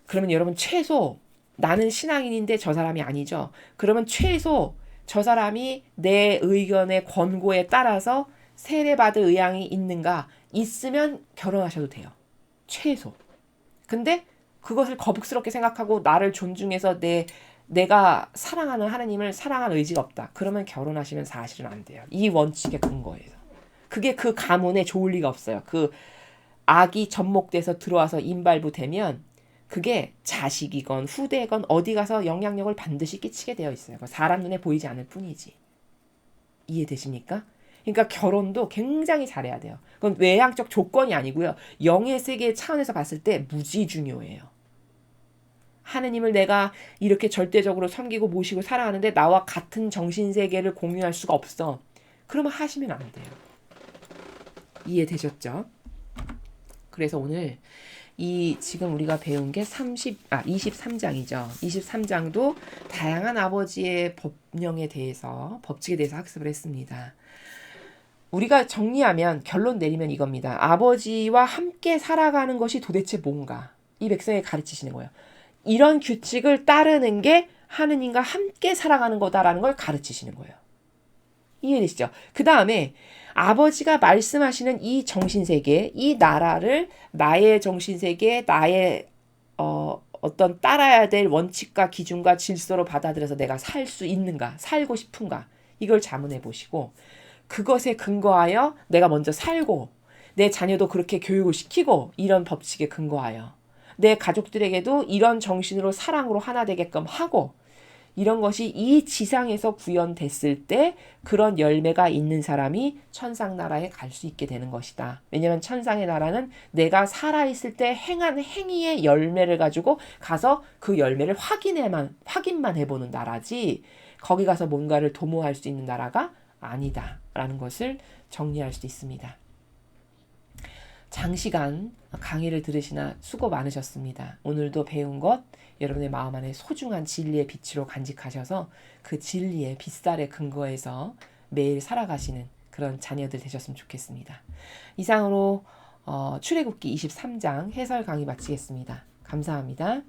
그러면 여러분 최소 나는 신앙인인데 저 사람이 아니죠. 그러면 최소 저 사람이 내 의견의 권고에 따라서 세례받을 의향이 있는가? 있으면 결혼하셔도 돼요. 최소. 근데 그것을 거북스럽게 생각하고 나를 존중해서 내가 사랑하는 하나님을 사랑할 의지가 없다. 그러면 결혼하시면 사실은 안 돼요. 이 원칙에 근거해서. 그게 그 가문에 좋을 리가 없어요. 그 악이 접목돼서 들어와서 인발부되면 그게 자식이건 후대건 어디 가서 영향력을 반드시 끼치게 되어 있어요. 사람 눈에 보이지 않을 뿐이지. 이해되십니까? 그러니까 결혼도 굉장히 잘해야 돼요. 그건 외향적 조건이 아니고요. 영의 세계 차원에서 봤을 때 무지 중요해요. 하느님을 내가 이렇게 절대적으로 섬기고 모시고 살아가는데 나와 같은 정신세계를 공유할 수가 없어. 그러면 하시면 안 돼요. 이해되셨죠? 그래서 오늘 지금 우리가 배운 게 23장이죠. 23장도 다양한 아버지의 법령에 대해서, 법칙에 대해서 학습을 했습니다. 우리가 정리하면, 결론 내리면 이겁니다. 아버지와 함께 살아가는 것이 도대체 뭔가? 이 백성에 가르치시는 거예요. 이런 규칙을 따르는 게 하느님과 함께 살아가는 거다라는 걸 가르치시는 거예요. 이해되시죠? 그 다음에 아버지가 말씀하시는 이 정신세계, 이 나라를 나의 정신세계, 나의 어떤 따라야 될 원칙과 기준과 질서로 받아들여서 내가 살 수 있는가, 살고 싶은가, 이걸 자문해 보시고 그것에 근거하여 내가 먼저 살고 내 자녀도 그렇게 교육을 시키고 이런 법칙에 근거하여 내 가족들에게도 이런 정신으로 사랑으로 하나 되게끔 하고 이런 것이 이 지상에서 구현됐을 때 그런 열매가 있는 사람이 천상나라에 갈 수 있게 되는 것이다. 왜냐하면 천상의 나라는 내가 살아있을 때 행한 행위의 열매를 가지고 가서 그 열매를 확인만 해보는 나라지 거기 가서 뭔가를 도모할 수 있는 나라가 아니다라는 것을 정리할 수 있습니다. 장시간 강의를 들으시나 수고 많으셨습니다. 오늘도 배운 것 여러분의 마음 안에 소중한 진리의 빛으로 간직하셔서 그 진리의 빛살에 근거해서 매일 살아가시는 그런 자녀들 되셨으면 좋겠습니다. 이상으로 출애굽기 23장 해설 강의 마치겠습니다. 감사합니다.